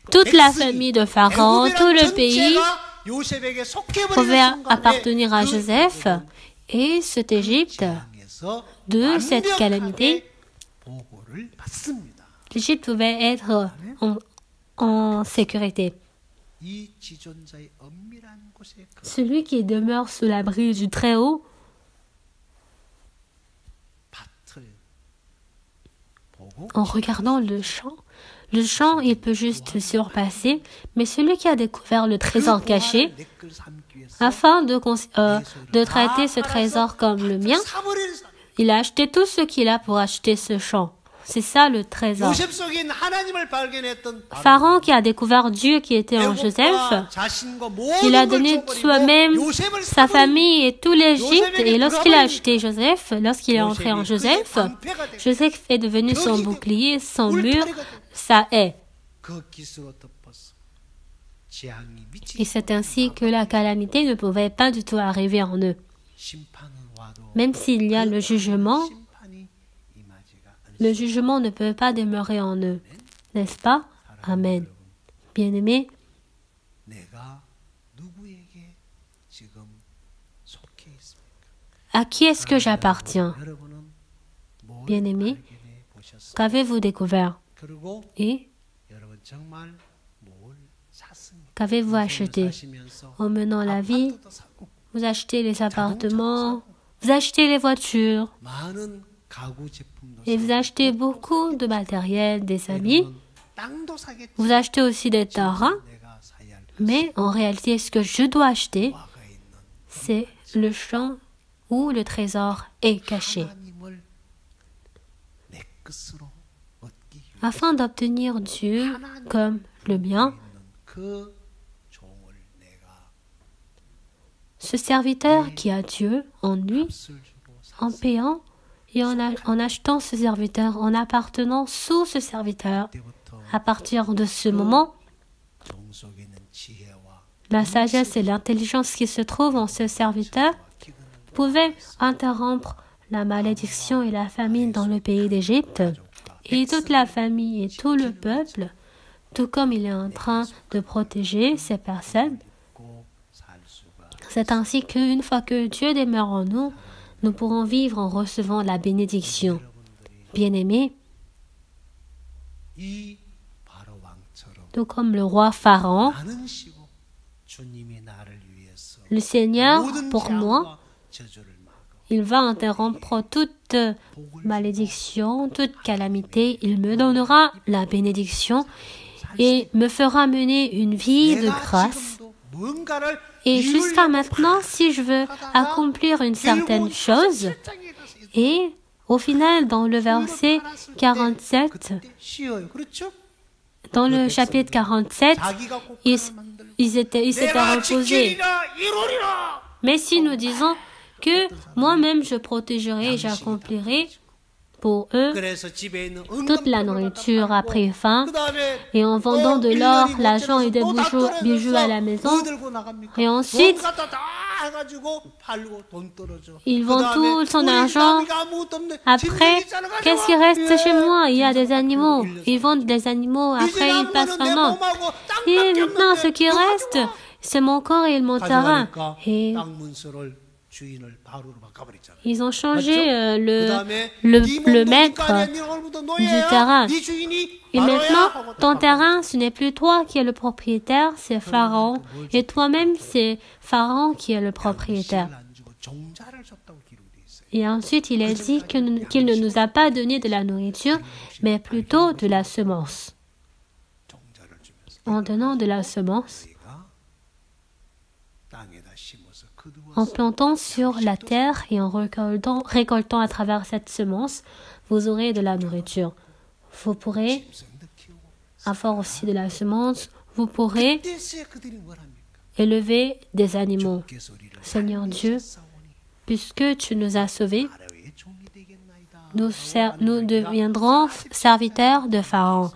toute la famille de Pharaon, tout le pays pouvait appartenir à Joseph et cette Égypte, de cette calamité, 보호를 받습니다. l'Égypte pouvait être en sécurité. 이 지존자의 엄밀한 곳에 Celui qui demeure sous l'abri du Très-Haut, 밭을 보고 en regardant le champ, il peut juste surpasser, mais celui qui a découvert le trésor caché, 내 걸 삼기 위해서 afin de traiter ce trésor comme le mien, 사버리는 사람. il a acheté tout ce qu'il a pour acheter ce champ. C'est ça le trésor. 요셉 속에 있는 하나님을 발견했던 Pharaon qui a découvert Dieu qui était en Joseph, 자신과 il a 모든 걸 donné 줘버리고 soi-même, 요셉을 sa 사버린 famille et tout l'Égypte. Et lorsqu'il a acheté Joseph, lorsqu'il est entré en Joseph, Joseph est devenu son bouclier, son mur, sa haie. 그 기스로 덮어서 재앙이 미치 Et c'est ainsi que la calamité ne pouvait pas du tout arriver en eux. 심판은 와도 Même s'il y a le jugement, 심판이 임하지가 않습니다. le jugement ne peut pas demeurer en eux. N'est-ce pas? Amen. Bien-aimés, 내가 누구에게 지금 속해 있습니까? à qui est-ce que j'appartiens? 여러분은 뭘 Bien-aimés, 발견해 보셨어요? qu'avez-vous découvert? 그리고 Et 여러분 정말 뭘 샀습니까? qu'avez-vous acheté? 사시면서 En menant la vie, 아파트도 사고 vous achetez les appartements, vous achetez les voitures, 많은 가구 제품도 et vous achetez beaucoup de matériel, des habits. 여러분, 땅도 사겠지. Vous achetez aussi des terrains, 내가 사야 할 mais en réalité, ce que je dois acheter, 과가 있는 c'est le champ où le trésor est caché. 하나님을 내 것으로 얻기 위해 Afin d'obtenir Dieu comme le mien, 있는 그 종을 내가 ce serviteur qui a Dieu en lui, 값을 주고 en payant et en achetant ce serviteur, en appartenant sous ce serviteur, 때부터 à partir de ce moment, 종 속에 있는 지혜와 la sagesse et l'intelligence qui se trouvent en ce serviteur 기근을 pouvaient interrompre la malédiction et la famine dans le pays d'Égypte. Et toute la famille et tout le peuple, tout comme il est en train de protéger ces personnes, 고 살 수가 c'est ainsi qu'une fois que Dieu demeure en nous, nous pourrons vivre en recevant la bénédiction. 여러분들이 Bien-aimés, 이 바로 왕처럼 tout comme le roi Pharaon, 나는 시고 주님이 나를 위해서 le Seigneur, 모든 pour moi, 재앙과 저주를 막아 il va interrompre toute malédiction, toute calamité. Il me donnera la bénédiction et me fera mener une vie de 내가 grâce. 지금도 뭔가를 Et jusqu'à 이루려고 maintenant, si je veux accomplir une certaine chose, et au final, dans le verset 47, 그때 쉬어요. 그렇죠? dans le chapitre 47, 자기가 ils 곡간을 만들고 ils s'étaient 내가 reposés. 지키리라 이루리라. Mais si nous disons que moi-même je protégerai et j'accomplirai pour eux 그래서 집에 있는 toute la nourriture après faim, 그다음에 et en vendant de l'or, l'argent et des bijoux à la maison, et ensuite, ils vendent tout son argent. Après, qu'est-ce qui reste chez moi? Il y a des animaux. Ils vendent des animaux. Après, ils passent un an. Et maintenant, ce qui reste, c'est mon corps et mon terrain. Et ils ont changé le maître du terrain. Et maintenant, ton terrain, ce n'est plus toi qui es le propriétaire, c'est Pharaon. Et toi-même, c'est Pharaon qui est le propriétaire. Et ensuite, il est dit qu'il ne nous a pas donné de la nourriture, mais plutôt de la semence. En donnant de la semence, en plantant sur la terre et en récoltant à travers cette semence, vous aurez de la nourriture. Vous pourrez avoir aussi de la semence, vous pourrez élever des animaux. Seigneur Dieu, puisque tu nous as sauvés, nous deviendrons serviteurs de Pharaon.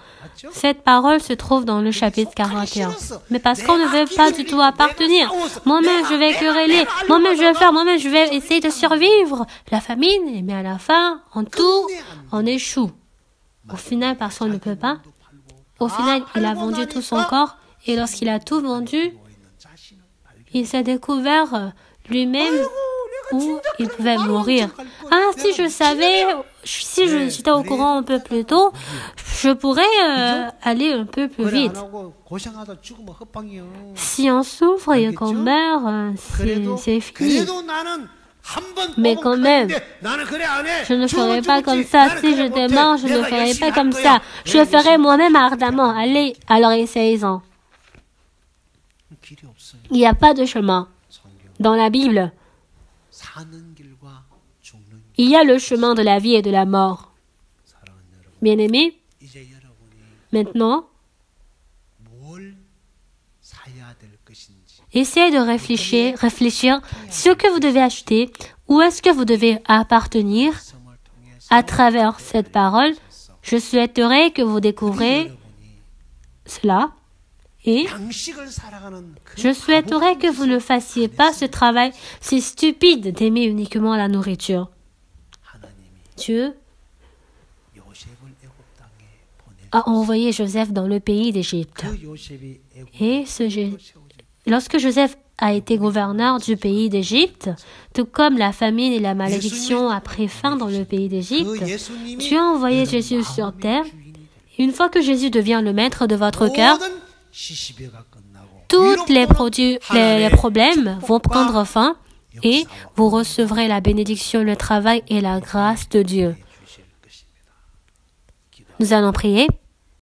Cette parole se trouve dans le chapitre 41. Mais parce qu'on ne veut pas du tout appartenir, moi-même je vais quereller, moi-même je vais faire, moi-même je vais essayer de survivre la famine, mais à la fin, en tout, on échoue. Au final, parce qu'on ne peut pas, au final, il a vendu tout son corps, et lorsqu'il a tout vendu, il s'est découvert lui-même où il pouvait mourir. Ah, si je savais, si j'étais au courant un peu plus tôt, je pourrais aller un peu plus vite. Si on souffre et qu'on meurt, c'est fini. Mais quand même, je ne ferai pas comme ça. Si j'étais mort, je ne ferai pas comme ça. Je le ferai moi-même ardemment. Allez, alors essayez-en. Il n'y a pas de chemin. Dans la Bible, il y a le chemin de la vie et de la mort. Bien-aimés, maintenant, essayez de réfléchir ce que vous devez acheter, où est-ce que vous devez appartenir à travers cette parole. Je souhaiterais que vous découvriez cela et je souhaiterais que vous ne fassiez pas ce travail si stupide d'aimer uniquement la nourriture. Dieu a envoyé Joseph dans le pays d'Égypte. Et lorsque Joseph a été gouverneur du pays d'Égypte, tout comme la famine et la malédiction a pris fin dans le pays d'Égypte, Dieu a envoyé Jésus sur terre. Et une fois que Jésus devient le maître de votre cœur, tous les problèmes vont prendre fin et vous recevrez la bénédiction, le travail et la grâce de Dieu. Nous allons prier.